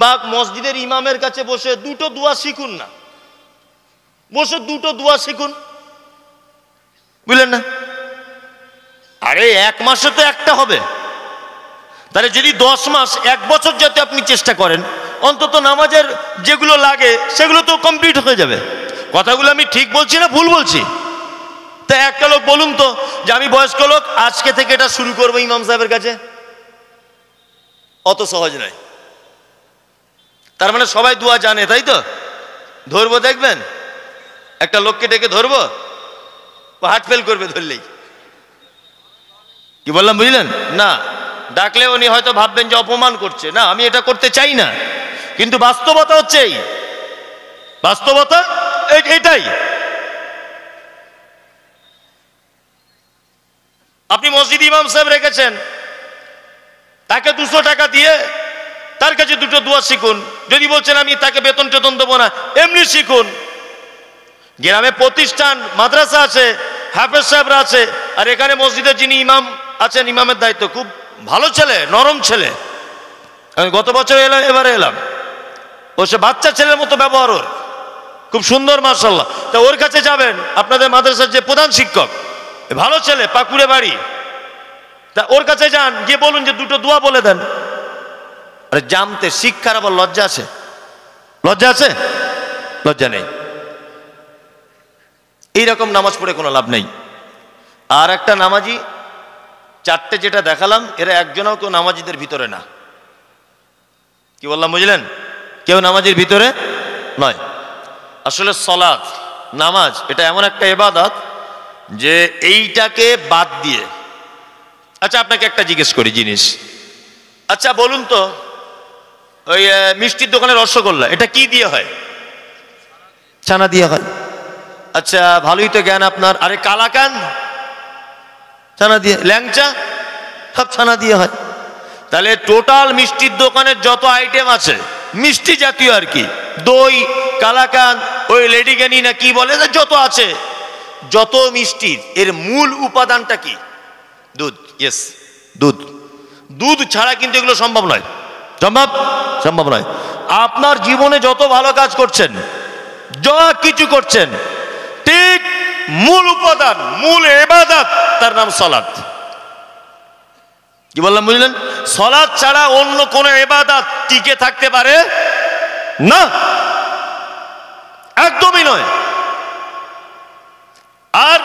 বা মসজিদের ইমামের কাছে বসে 2টো দোয়া শিখুন না, বসে 2টো দোয়া শিখুন, বুঝলেন না? আরে 1 মাসে তো একটা হবে, তাহলে যদি 10 মাস 1 বছর যাতে আপনি চেষ্টা করেন, অন্তত নামাজের যেগুলো লাগে সেগুলো তো কমপ্লিট হয়ে যাবে। কথাগুলো আমি ঠিক বলছি না ভুল বলছি? তা একটা লোক বলুন তো যে আমি বয়স্ক লোক, আজকে থেকে এটা শুরু করবো ইমাম সাহেবের কাছে, অত সহজ নয়। তার মানে সবাই দোয়া জানে, তাই তো? ধরবো, দেখবেন একটা লোককে ডেকে ধরবো, হার্ট ফেল করবে ধরলেই। কি বললাম বুঝলেন না? ডাকলে উনি হয়তো ভাববেন যে অপমান করছে, না আমি এটা করতে চাই না, কিন্তু বাস্তবতা হচ্ছে এই, বাস্তবতা এটাই। আপনি মসজিদ ইমাম সাহেব রেখেছেন, তাকে 200 টাকা দিয়ে তার কাছে 2টো দোয়া শিখুন। যদি বলছেন আমি তাকে বেতন টেতন দেবো না, এমনি শিখুন। গ্রামে প্রতিষ্ঠান মাদ্রাসা আছে, হাফেজ সাহেবরা আছে, আর এখানে মসজিদের যিনি ইমাম আছেন, ইমামের দায়িত্ব খুব ভালো ছেলে, নরম ছেলে। আমি গত বছর এলাম, এবারে এলাম, ও সে বাচ্চা ছেলের মতো ব্যবহার ওর, খুব সুন্দর মাশাআল্লাহ। তা ওর কাছে যাবেন, আপনাদের মাদ্রাসার যে প্রধান শিক্ষক, ভালো ছেলে, পাকুড়ে বাড়ি, তা ওর কাছে যান, গিয়ে বলুন যে 2টো দোয়া বলে দেন। আরে জানতে শিক্ষার আবার লজ্জা আছে? লজ্জা আছে? লজ্জা নেই। এইরকম নামাজ পড়ে কোনো লাভ নেই। আর একটা নামাজি, 4টে যেটা দেখালাম, এরা একজনও কেউ নামাজিদের ভিতরে না। কি বললাম বুঝলেন? কেউ নামাজির ভিতরে নয়। আসলে সলাত, নামাজ, এটা এমন একটা ইবাদত যে এইটাকে বাদ দিয়ে, আচ্ছা আপনাকে একটা জিজ্ঞেস করি জিনিস, আচ্ছা বলুন তো, ওই মিষ্টির দোকানে রসগোল্লা, এটা কি দিয়ে হয়? ছানা দিয়ে হয়। আচ্ছা ভালোই তো জ্ঞান আপনার। আরে কালাকান ছানা দিয়ে, ল্যাংচা সব ছানা দিয়ে হয়। তাহলে টোটাল মিষ্টির দোকানের যত আইটেম আছে মিষ্টি জাতীয় আর কি, দই, কালাকান, ওই লেডিকেনি না কি বলে, যত আছে, যত মিষ্টির এর মূল উপাদানটা কি? দুধ। ইয়েস, দুধ। দুধ ছাড়া কিন্তু এগুলো সম্ভব নয়। সম্ভব নয়। আপনার জীবনে যত ভালো কাজ করছেন, যা কিছু করছেন, ঠিক মূল উপাদান, মূল ইবাদত, তার নাম সালাত। কি বললাম বুঝলেন? সালাত ছাড়া অন্য কোন ইবাদত টিকে থাকতে পারে না, একদমই নয়। আর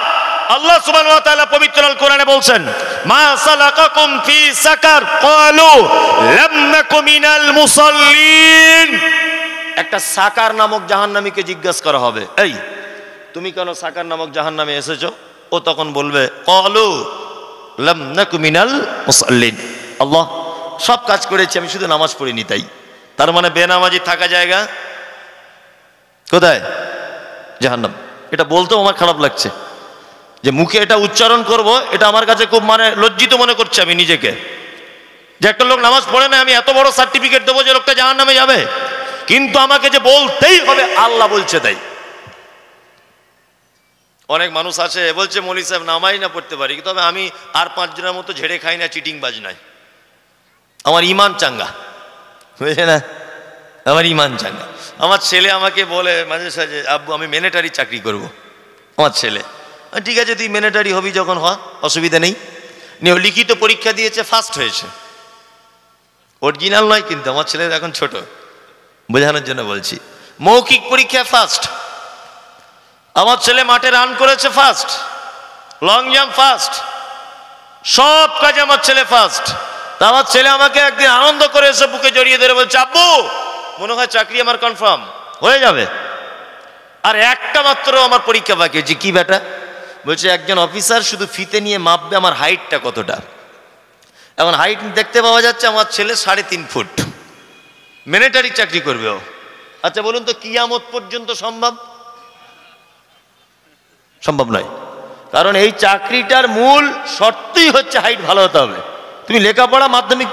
আল্লাহ সুবহানাহু ওয়া তাআলা পবিত্র আল কোরআনে বলছেন, মা সালাকাকুম ফি সাকার ক্বালু লাম নাকু মিনাল মুসাল্লিন। একটা সাকার নামক জাহান্নামীকে জিজ্ঞাসা করা হবে, এই তুমি কেন সাকার নামক জাহান্নামে এসেছো? ও তখন বলবে, ক্বালু লাম নাকু মিনাল মুসাল্লিন। আল্লাহ, সব কাজ করেছি, আমি শুধু নামাজ পড়িনি তাই। তার মানে বেনামাজি থাকা জায়গা কোথায়? জাহান্নাম। এটা বলতেও আমার খারাপ লাগছে, যে মুখে এটা উচ্চারণ করব, এটা আমার কাছে খুব লজ্জিত মনে করছে আমি নিজেকে, যে একটা লোক নামাজ পড়ে না, আমি এত বড় সার্টিফিকেট দেবো যে লোকটা জাহান্নামে যাবে, কিন্তু আমাকে যে বলতেই হবে আল্লাহ বলছে তাই। অনেক মানুষ আছে বলছে মৌলী সাহেব নামাই না পড়তে পারি, তবে আমি আর 5 জনের মতো ঝেড়ে খাই না, চিটিং বাজ নাই, আমার ইমান চাঙ্গা, বুঝলে না? আমার ইমান চাঙ্গা। আমার ছেলে আমাকে বলে মাঝে সাঝে, আব্বু আমি মিলিটারি চাকরি করব। আমার ছেলে ঠিক আছে, তুই মিলিটারি হবি যখন হ, অসুবিধা নেই। নিয়ে লিখিত পরীক্ষা দিয়েছে, ফার্স্ট হয়েছে। অরিজিনাল নয় কিন্তু, আমার ছেলের এখন ছোট, বোঝানোর জন্য বলছি। মৌখিক পরীক্ষায় ফার্স্ট। আমার ছেলে মাঠে রান করেছে ফার্স্ট, লং জাম্প ফার্স্ট, সব কাজে আমার ছেলে ফার্স্ট। তা আমার ছেলে আমাকে একদিন আনন্দ করে এসে বুকে জড়িয়ে ধরে বলছে, আব্বু মনে হয় চাকরি আমার কনফার্ম হয়ে যাবে, আর একটা মাত্র আমার পরীক্ষা বাকি আছে। কি বেটা? বলছে একজন অফিসার শুধু ফিতে নিয়ে মাপবে আমার হাইটটা কতটা। এখন হাইট দেখতে পাওয়া যাচ্ছে আমার ছেলে 3.5 ফুট, মিলিটারি চাকরি করবে ও। আচ্ছা বলুন তো, কিয়ামত পর্যন্ত সম্ভব? সম্ভব নয়। কারণ এই চাকরিটার মূল শর্তই হচ্ছে হাইট ভালো হতে হবে। তুমি লেখাপড়া মাধ্যমিক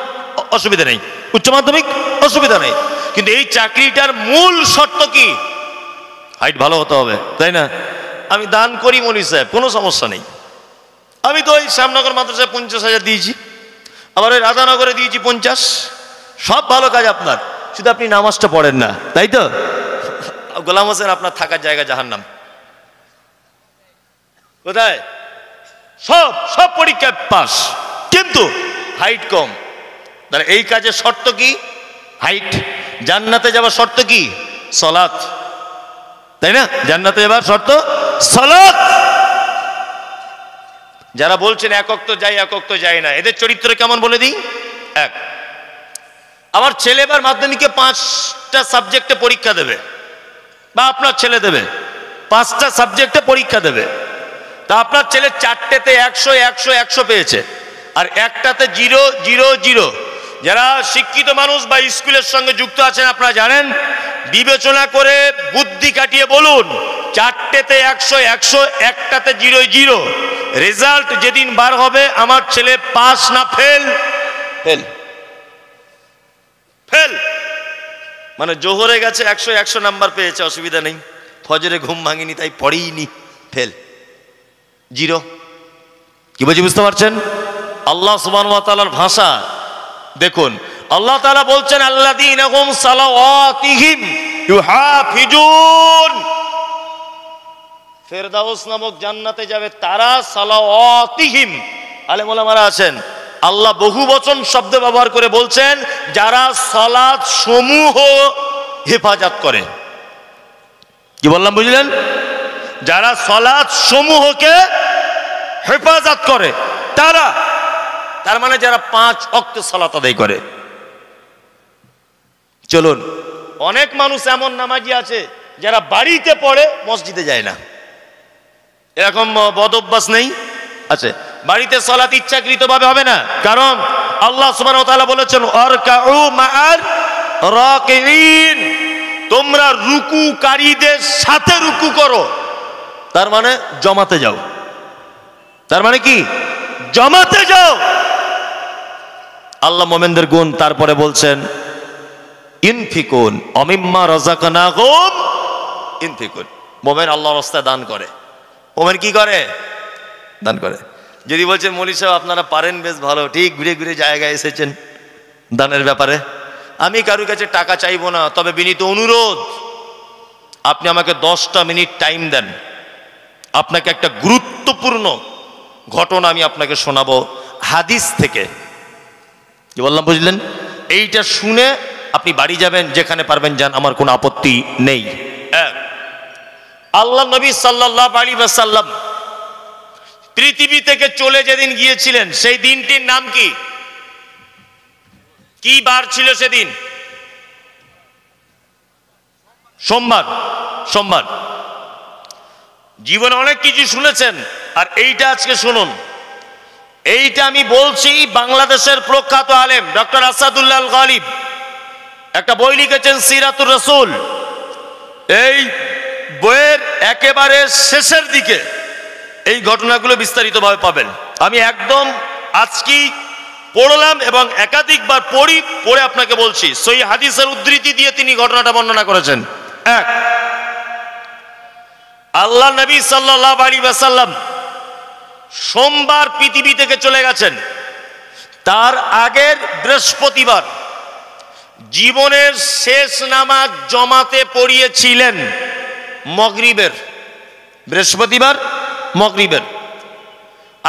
অসুবিধা নেই, উচ্চ মাধ্যমিক অসুবিধা নেই, কিন্তু এই চাকরিটার মূল শর্ত কি? হাইট ভালো হতে হবে, তাই না? আমি দান করি মনি সাহেব, কোনো সমস্যা নেই। আমি তো ওই শ্যামনগর মাদ্রাসায় 50,000 দিয়েছি, আবার ওই রাধানগরে দিয়েছি 50। সব ভালো কাজ আপনার, শুধু আপনি নামাজটা পড়েন না, তাই তো? গোলাম হোসেন আপনার থাকার জায়গা জাহান্নাম। কোথায়? সব সব পরীক্ষায় পাস, কিন্তু হাইট কম। তাহলে এই কাজের শর্ত কি? হাইট। জান্নাতে যাবার শর্ত কি? সালাত, তাই না? জান্নাতে যাবার শর্ত সালাত। যারা বলছেন একক তো যাই, একক তো যাই না, এদের চরিত্র কেমন বলে দিই। এক, আমার ছেলে এবার মাধ্যমিকে 5টা সাবজেক্টে পরীক্ষা দেবে, বা আপনার ছেলে দেবে 5টা সাবজেক্টে পরীক্ষা দেবে। তা আপনার ছেলে 4টেতে 100 100 100 পেয়েছে, আর একটাতে 0 0 0। যারা শিক্ষিত মানুষ বা স্কুলের সঙ্গে যুক্ত আছেন আপনারা জানেন, বিবেচনা করে বুদ্ধি কাটিয়ে বলুন, 4টেতে 100 100, একটাতে 0 0। রেজাল্ট যেদিন বার হবে আমার ছেলে পাস না ফেল? ফেল। ফেল মানে জোহরে গেছে 100 100 নাম্বার পেয়েছে, অসুবিধা নেই, ফজরে ঘুম ভাঙিনি তাই পড়েইনি, ফেল, 0। কি বলছি বুঝতে পারছেন? আল্লাহ সুবহানাহু ওয়া তাআলার ভাষা দেখুন। আল্লাহ তাআলা বলছেন, আল্লাযীনা হুম সালাওয়াতিহিম ইউহাফিজুন। ফেরদাউস নামক জান্নাতে যাবে তারা, সালাওয়াতিহিম। আলেম ওলামারা আছেন, আল্লাহ বহু বচন শব্দ ব্যবহার করে বলছেন যারা সালাত সমূহ হেফাজত করে। কি বললাম বুঝলেন? যারা সালাত সমূহকে হেফাজত করে তারা, তার মানে যারা 5 ওয়াক্ত সালাত আদায় করে। চলুন, অনেক মানুষ এমন নামাজি আছে যারা বাড়িতে পড়ে, মসজিদে যায় না, এরকম বদ অভ্যাস নেই? আছে। বাড়িতে সালাত ইচ্ছাকৃতভাবে হবে না, কারণ আল্লাহ সুবহানাহু ওয়া তাআলা বলেছেন, আরকাউ মা'আর রাকিঈন, তোমরা রুকুকারীদের সাথে রুকু করো। তার মানে জমাতে যাও। তার মানে কি? জমাতে যাও। আল্লাহ মোমেনদের গুণ তারপরে বলছেন, ইনফিকুন অমিম্মা রাযাকনাহুম ইনফিকুন। মোমেন আল্লাহর রাস্তায় দান করে। মোমেন কি করে? দান করে। যদি বলছেন মৌলী সাহেব আপনারা পারেন বেশ ভালো, ঠিক ঘুরে ঘুরে জায়গায় এসেছেন দানের ব্যাপারে, আমি কারোর কাছে টাকা চাইবো না, তবে বিনীত অনুরোধ, আপনি আমাকে 10টা মিনিট টাইম দেন, আপনাকে একটা গুরুত্বপূর্ণ ঘটনা আমি আপনাকে শোনাবো হাদিস থেকে। কি বললাম বুঝলেন? এইটা শুনে আপনি বাড়ি যাবেন, যেখানে পারবেন যান, আমার কোনো আপত্তি নেই। আল্লাহ নবী সাল্লাল্লাহু আলাইহি ওয়াসাল্লাম পৃথিবী থেকে চলে যেদিন গিয়েছিলেন, সেই দিনটির নাম কি? কি বার ছিল সেদিন? সোমবার। সোমবার। জীবনে অনেক কিছু শুনেছেন, আর এইটা আজকে শুনুন। এইটা আমি বলছি, বাংলাদেশের প্রখ্যাত আলেম ডক্টর আসাদুল্লাহ আল গালিব একটা বই লিখেছেন, সিরাতুর রাসূল। এই বইয়ের একেবারে শেষের দিকে এই ঘটনাগুলো বিস্তারিতভাবে পাবেন। আমি একদম আজকেই পড়লাম এবং একাধিকবার পড়ে আপনাকে বলছি। সহিহ হাদিসের উদ্ধৃতি দিয়ে তিনি ঘটনাটা বর্ণনা করেছেন। এক, আল্লাহ নবী সাল্লাল্লাহু আলাইহি ওয়াসাল্লাম সোমবার পৃথিবী থেকে চলে গেছেন। তার আগের বৃহস্পতিবার জীবনের শেষ নামাজ জমাতে পড়িয়েছিলেন মাগরিবের। বৃহস্পতিবার মাগরিবের।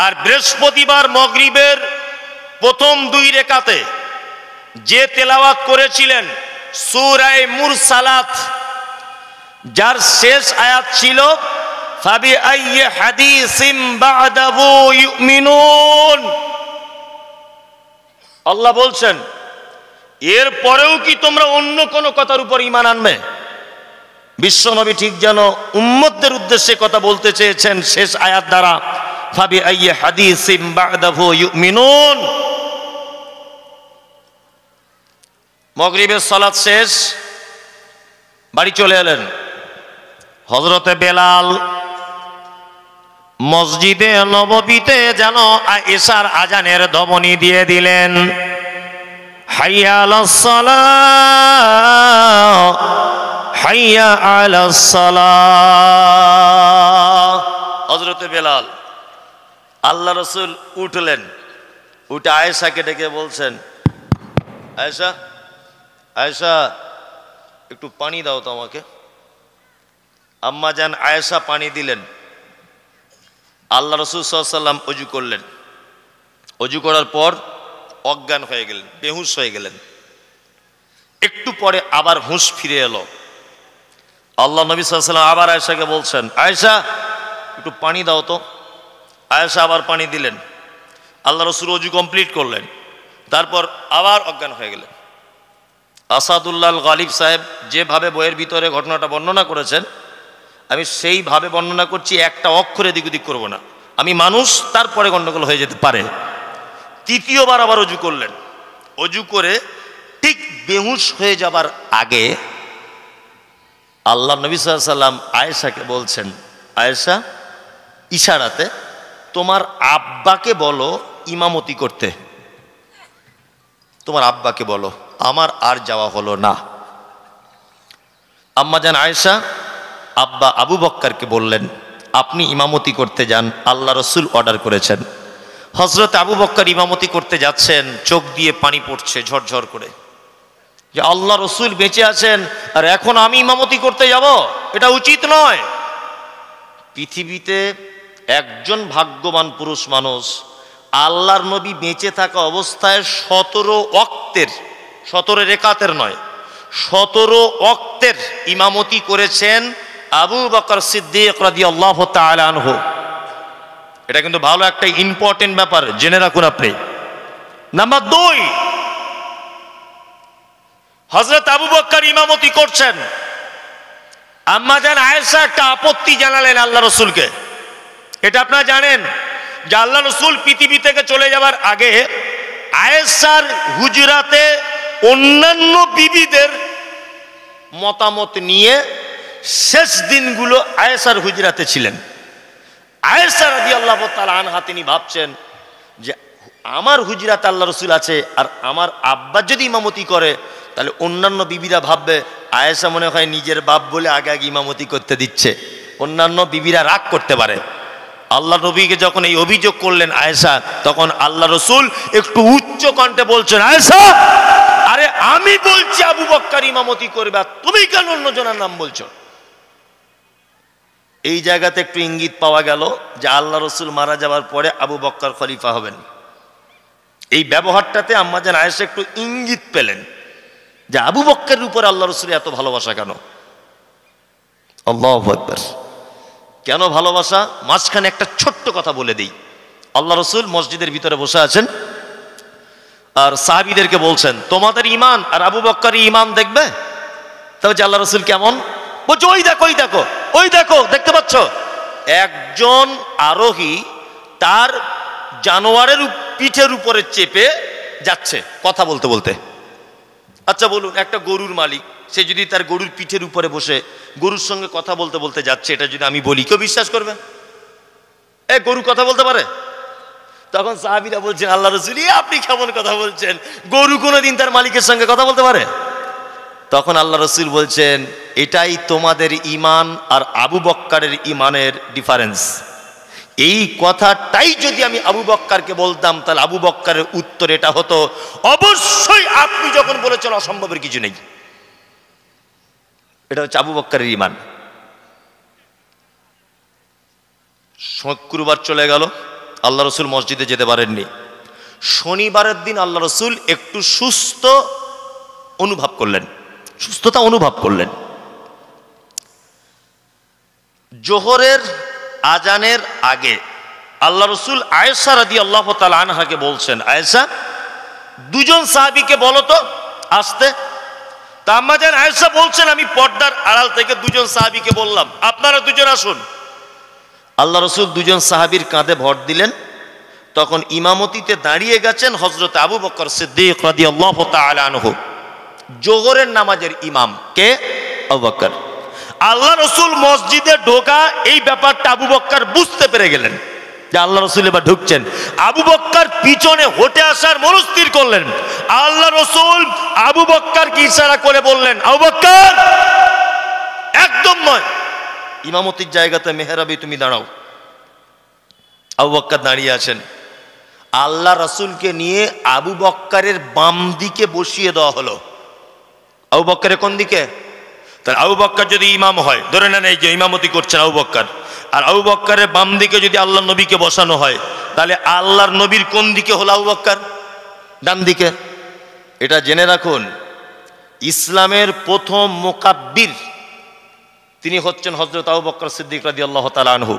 আর বৃহস্পতিবার মাগরিবের প্রথম 2 রাকাতে যে তেলাওয়াত করেছিলেন সূরা মুরসালাত, যার শেষ আয়াত ছিল ফাবি আইয়ি হাদিসিম বা'দাহু ইউমিনুন। আল্লাহ বলছেন এর পরেও কি তোমরা অন্য কোন কথার উপর ঈমান আনবে? বিশ্বনবী ঠিক যেন উম্মতদের উদ্দেশ্যে কথা বলতে চেয়েছেন শেষ আয়াত দ্বারা, ফাবি আইয়ি হাদিসিম বা'দাহু ইউমিনুন। মাগরিবের সালাত শেষ, বাড়ি চলে এলেন। হযরতে বেলাল মসজিদে নববীতে যেন আয়েশার আজানের ধ্বনি দিয়ে দিলেন, হাইয়া আলাস সালাহ হাইয়া আলাস সালাহ। হযরতে বেলাল, আল্লাহ রাসূল উঠলেন, উঠে আয়েশাকে ডেকে বলছেন, আয়েশা আয়েশা একটু পানি দাও তো আমাকে। আম্মা জান আয়েশা পানি দিলেন। আল্লাহ রাসূল সাল্লাল্লাহু আলাইহি ওয়াসাল্লাম ওযু করলেন। ওযু করার পর অজ্ঞান হয়ে গেলেন, বেহুশ হয়ে গেলেন। একটু পরে আবার হুঁশ ফিরে এলো। আল্লাহ নবী সাল্লাল্লাহু আলাইহি ওয়াসাল্লাম আবার আয়েশাকে বলছেন, আয়েশা একটু পানি দাও তো। আয়েশা আবার পানি দিলেন। আল্লাহ রাসূল ওযু কমপ্লিট করলেন, তারপর আবার অজ্ঞান হয়ে গেলেন। আসাদুল্লাহ গালিব সাহেব যেভাবে বইয়ের ভিতরে ঘটনাটা বর্ণনা করেছেন, আমি সেইভাবে বর্ণনা করছি, একটা অক্ষর এদিক ওদিক করবো না। আমি মানুষ, তারপরে গন্ডগোল হয়ে যেতে পারে। তৃতীয়বার আবার ওযু করলেন। ওযু করে ঠিক বেহুশ হয়ে যাবার আগে আল্লাহ নবী সাল্লাল্লাহু আলাইহি ওয়াসাল্লাম আয়েশাকে বলছেন, আয়েশা ইশারাতে তোমার আব্বাকে বলো ইমামতি করতে, তোমার আব্বাকে বলো, আমার আর যাওয়া হলো না। আম্মা জান আয়েশা আব্বা আবু বক্করকে বললেন, আপনি ইমামতি করতে যান, আল্লাহ রাসূল অর্ডার করেছেন। হযরত আবু বক্কর ইমামতি করতে যাচ্ছেন, চোখ দিয়ে পানি পড়ছে ঝরঝর করে, যে আল্লাহ রাসূল বেঁচে আছেন আর এখন আমি ইমামতি করতে যাব, এটা উচিত নয়। পৃথিবীতে একজন ভাগ্যবান পুরুষ মানুষ আল্লাহর নবী বেঁচে থাকা অবস্থায় 17 ওয়াক্তের, 17 রাকাতের নয়, 17 ওয়াক্তের ইমামতি করেছেন আবু বকর সিদ্দিক রাদিয়াল্লাহু তাআলা আনহু। এটা কিন্তু ভালো একটা ইম্পর্টেন্ট ব্যাপার, জেনে রাখুন আপনি। নাম্বার 2, হযরত আবু বকর ইমামতি করছেন। আম্মা জান আয়েশা একটা আপত্তি জানালেন আল্লাহ রাসূলকে। এটা আপনারা জানেন যে আল্লাহ রাসূল পৃথিবী থেকে চলে যাওয়ার আগে আয়েশার হুজরাতে অন্যান্য বিবিদের মতামত নিয়ে শেষ দিনগুলো আয়েশার হুজরাতে ছিলেন। আয়েশা রাদিয়াল্লাহু তাআলা আনহা তিনি ভাবছেন যে আমার হুজরাতে আল্লাহ রাসূল আছে, আর আমার আব্বা যদি ইমামতি করে তাহলে অন্যান্য বিবিরা ভাববে আয়েশা মনে হয় নিজের বাপ বলে আগে আগে ইমামতি করতে দিচ্ছে, অন্যান্য বিবিরা রাগ করতে পারে। আল্লাহ নবীকে যখন এই অভিযোগ করলেন আয়েশা, তখন আল্লাহ রাসূল একটু উচ্চ কণ্ঠে বলছেন, আয়েশা আরে আমি বলছি আবু বকর ইমামতি করবে, আর তুমি কেন অন্যজনের নাম বলছো? এই জায়গাতে একটু ইঙ্গিত পাওয়া গেল যে আল্লাহ রাসূল মারা যাওয়ার পরে আবু বকর খলিফা হবেন। এই ব্যবহারটাতে আম্মা জান আয়েশা একটু ইঙ্গিত পেলেন যে আবু বকরের উপর আল্লাহ রাসূলের এত ভালোবাসা কেন। আল্লাহু আকবার। কেন ভালোবাসা? মাঝখানে একটা ছোট্ট কথা বলে দিই। আল্লাহ রাসূল মসজিদের ভিতরে বসে আছেন আর সাহাবীদেরকে বলছেন, তোমাদের ঈমান আর আবু বকরের ঈমান দেখবে। তবে যে আল্লাহ রাসূল কেমন? বলছে ওই দেখো ওই দেখো ওই দেখো, দেখতে পাচ্ছ একজন আরোহী তার জানোয়ারের পিঠের উপরে চেপে যাচ্ছে কথা বলতে বলতে। আচ্ছা বলুন, একটা গরুর মালিক সে যদি তার গরুর পিঠের উপরে বসে গরুর সঙ্গে কথা বলতে বলতে যাচ্ছে, এটা যদি আমি বলি কেউ বিশ্বাস করবে? গরু কথা বলতে পারে? তখন সাহাবীরা বলছেন, আল্লাহ রাসূল আপনি কেমন কথা বলছেন, গরু কোনোদিন তার মালিকের সঙ্গে কথা বলতে পারে? তখন আল্লাহ রাসূল বলছেন, এটাই তোমাদের ঈমান আর আবু বকরের ঈমানের ডিফারেন্স। এই কথাটাই যদি আমি আবু বকরকে বলতাম তাহলে আবু বকরের উত্তর এটা হতো, অবশ্যই আপনি যখন বলেছেন অসম্ভবের কিছু নেই। এটা হচ্ছে আবু বকরের ঈমান। শুক্রবার চলে গেল, আল্লাহ রসুল মসজিদে যেতে পারেননি। শনিবারের দিন আল্লাহ রসুল একটু সুস্থতা অনুভব করলেন। জোহরের আজানের আগে আল্লাহ রসুল আয়েশা রাদিয়াল্লাহু তাআলা আনহাকে বলছেন, আয়েশা, দুজন সাহাবীকে বলো তো আসতে। তা আম্মা জান আয়েশা বলছেন, আমি পর্দার আড়াল থেকে দুজন সাহাবীকে বললাম, আপনারা দুজন আসুন। আল্লাহ রসুল দুজন সাহাবীর কাঁধে ভর দিলেন। তখন ইমামতিতে দাঁড়িয়ে গেছেন হযরত আবু বকর সিদ্দিক রাদিয়াল্লাহু তাআলা আনহু, জোহরের নামাজের ইমাম। কে? আবু বকর। আল্লাহ রসুল মসজিদে ঢোকা এই ব্যাপারটা আবু বকর বুঝতে পেরে গেলেন যে আল্লাহ রসুল এবার ঢুকছেন। আবু বকর পিছনে হটে আসার মনস্থির করলেন। আল্লাহ রসুল আবু বকরকে ইশারা করে বললেন, আবু বকর, একদম নয়, ইমামতির জায়গাতে মেহরাবে তুমি দাঁড়াও। আবু বকর দাঁড়িয়ে আছেন। আল্লাহ রসুলকে নিয়ে আবু বকরের বাম দিকে বসিয়ে দেওয়া হলো। আবু বকরের কোন দিকে? তাহলে আবু বকর যদি ইমাম হয়, ধরে নেন এই যে ইমামতি করছেন আবু বকর, আর আবু বকরের বাম দিকে যদি আল্লাহ নবীকে বসানো হয়, তাহলে আল্লাহর নবীর কোন দিকে হলো আবু বকর? ডান দিকে। এটা জেনে রাখুন, ইসলামের প্রথম মুকাব্বির তিনি হচ্ছেন হযরত আবু বকর সিদ্দিক রাদিয়াল্লাহু তাআলা আনহু।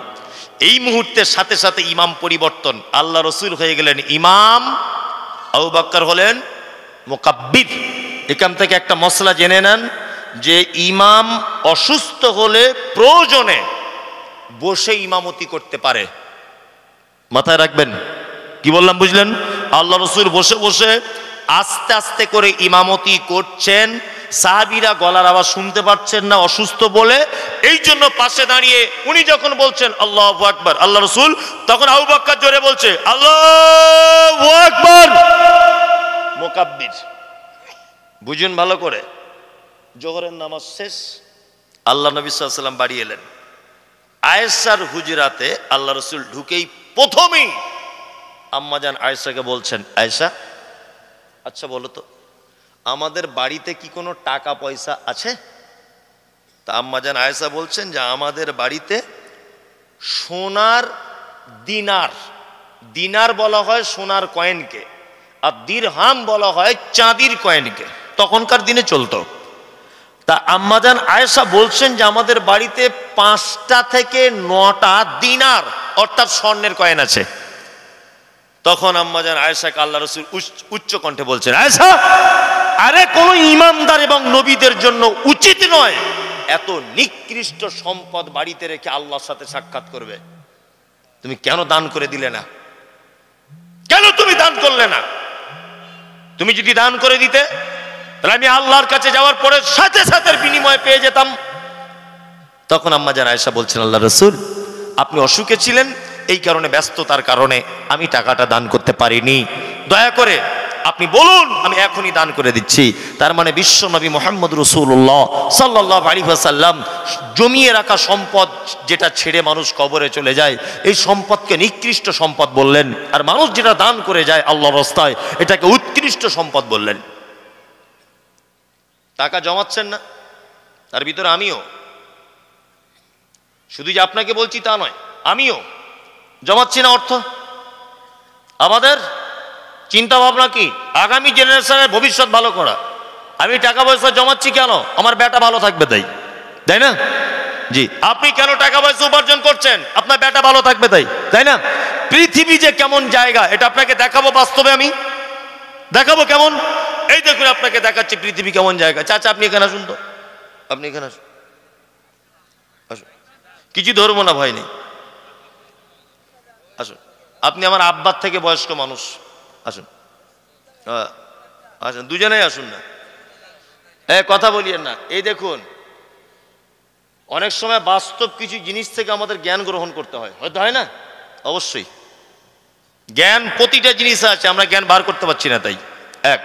এই মুহূর্তের সাথে সাথে ইমাম পরিবর্তন, আল্লাহ রসুল হয়ে গেলেন ইমাম, আবু বকর হলেন মুকাব্বির। এখান থেকে একটা মসলা জেনে নেন যে ইমাম অসুস্থ হলে প্রয়োজনে বসে ইমামতি করতে পারে। মাথায় রাখবেন, কি বললাম বুঝলেন? আল্লাহ রসুল বসে বসে আস্তে আস্তে করে ইমামতি করছেন। সাহাবীরা গলার আওয়াজ শুনতে পাচ্ছেন না অসুস্থ বলে, এই জন্য পাশে দাঁড়িয়ে উনি যখন বলছেন আল্লাহু আকবার আল্লাহ রসুল, তখন আবু বকর জোরে বলছে আল্লাহু আকবার। মুকাব্বির। বুঝুন ভালো করে। জোহরের নামাজ শেষ, আল্লাহ নবী সাল্লাল্লাহু আলাইহি ওয়াসাল্লাম বাড়ি এলেন। আয়েশার হুজরাতে আল্লাহ রসুল ঢুকেই প্রথমেই আম্মাজান আয়েশাকে বলছেন, আয়েশা, আচ্ছা বলো তো, আমাদের বাড়িতে কি কোনো টাকা পয়সা আছে? তা আম্মাজান আয়েশা বলছেন যে আমাদের বাড়িতে সোনার দিনার, দিনার বলা হয় সোনার কয়েনকে, আর দিরহাম বলা হয় চাঁদির কয়েনকে, তখনকার দিনে চলতো। তা আম্মাজান আয়েশা বলছেন যে আমাদের বাড়িতে 5টা থেকে 9টা দিনার অর্থাৎ স্বর্ণের কয়েন আছে। তখন আম্মাজান আয়েশাকে আল্লাহ রসুল উচ্চ কণ্ঠে বলছেন, আয়েশা, আরে কোন ইমানদার এবং নবীদের জন্য উচিত নয় এত নিকৃষ্ট সম্পদ বাড়িতে রেখে আল্লাহর সাথে সাক্ষাৎ করবে। তুমি কেন দান করে দিলে না? কেন তুমি দান করলে না? তুমি যদি দান করে দিতে তাহলে আমি আল্লাহর কাছে যাওয়ার পরে সাথে সাথে বিনিময় পেয়ে যেতাম। তখন আম্মাজান আয়েশা বলছেন, আল্লাহ রসুল, আপনি অসুখে ছিলেন, এই কারণে ব্যস্ততার কারণে আমি টাকাটা দান করতে পারিনি, দয়া করে আপনি বলুন, আমি এখনই দান করে দিচ্ছি। তার মানে বিশ্ব নবী মুহাম্মদ রাসূলুল্লাহ সাল্লাল্লাহু আলাইহি ওয়াসাল্লাম জমিয়ে রাখা সম্পদ যেটা ছেড়ে মানুষ কবরে চলে যায়, এই সম্পদকে নিকৃষ্ট সম্পদ বললেন, আর মানুষ যেটা দান করে যায় আল্লাহর রাস্তায় এটাকে উৎকৃষ্ট সম্পদ বললেন। টাকা জমাচ্ছেন না, তার ভিতরে আমিও, শুধু যে আপনাকে বলছি তা নয়, আমিও জমাচ্ছি না অর্থ। আমাদের চিন্তা ভাবনা কি? আগামী জেনারেশনের ভবিষ্যৎ ভালো করা। আমি টাকা পয়সা জমাচ্ছি কেন? আমার বেটা ভালো থাকবে তাই, তাই না? জি। আপনি কেন টাকা পয়সা উপার্জন করছেন? আপনার বেটা ভালো থাকবে তাই, তাই না? পৃথিবী যে কেমন জায়গা এটা আপনাকে দেখাবো, বাস্তবে আমি দেখাবো কেমন। এই দেখুন আপনাকে দেখাচ্ছি পৃথিবী কেমন জায়গা। চাচা আপনি এখানে আসুন তো, আপনি এখানে আসুন, আসুন, কিছু ধরবো না, ভয় নেই, আসুন। আপনি আমার আব্বার থেকে বয়স্ক মানুষ, আসুন, আসুন, দুজনেই আসুন না, কথা বলিয়েন না। এই দেখুন, অনেক সময় বাস্তব কিছু জিনিস থেকে আমাদের জ্ঞান গ্রহণ করতে হয়, হয়তো হয় না? অবশ্যই জ্ঞান প্রতিটা জিনিস আছে, আমরা জ্ঞান বার করতে পারছি না। তাই এক,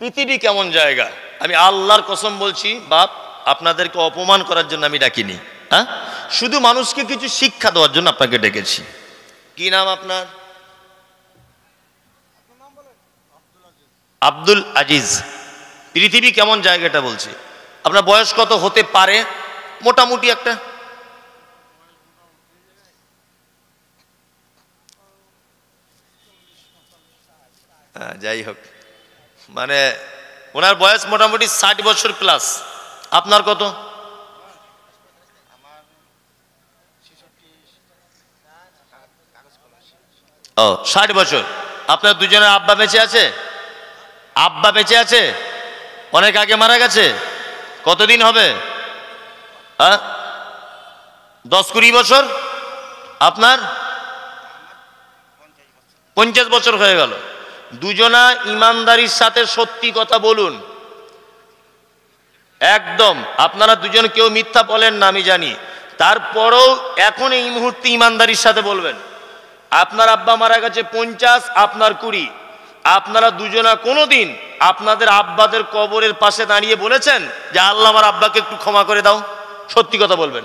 পৃথিবী কেমন জায়গা, আমি আল্লাহর কসম বলছি বাপ, আপনাদেরকে অপমান করার জন্য আমি ডাকিনি, হ্যাঁ, শুধু মানুষকে কিছু শিক্ষা দেওয়ার জন্য আপনাকে ডেকেছি। কি নাম আপনার? আব্দুল আজিজ। পৃথিবী কেমন জায়গাটা বলছি। আপনার বয়স কত হতে পারে মোটামুটি একটা? যাই হোক, মানে ওনার বয়স মোটামুটি 60 বছর প্লাস। আপনার কত? ও 60 বছর। আপনার দুজনের আব্বা বেঁচে আছে? আব্বা বেঁচে আছে? অনেক আগে মারা গেছে? কতদিন হবে? 10-20 বছর। আপনার 50 বছর হয়ে গেল। দুজনা ইমানদারির সাথে সত্যি কথা বলুন একদম। আপনারা দুজন কেউ মিথ্যা বলেন না আমি জানি, তারপরেও এখন এই মুহূর্তে ইমানদারির সাথে বলবেন। আপনার আব্বা মারা গেছে 50, আপনার 20। আপনারা দুজনা কোনোদিন আপনাদের আব্বাদের কবরের পাশে দাঁড়িয়ে বলেছেন যে আল্লাহ আমার আব্বাকে একটু ক্ষমা করে দাও? সত্যি কথা বলবেন।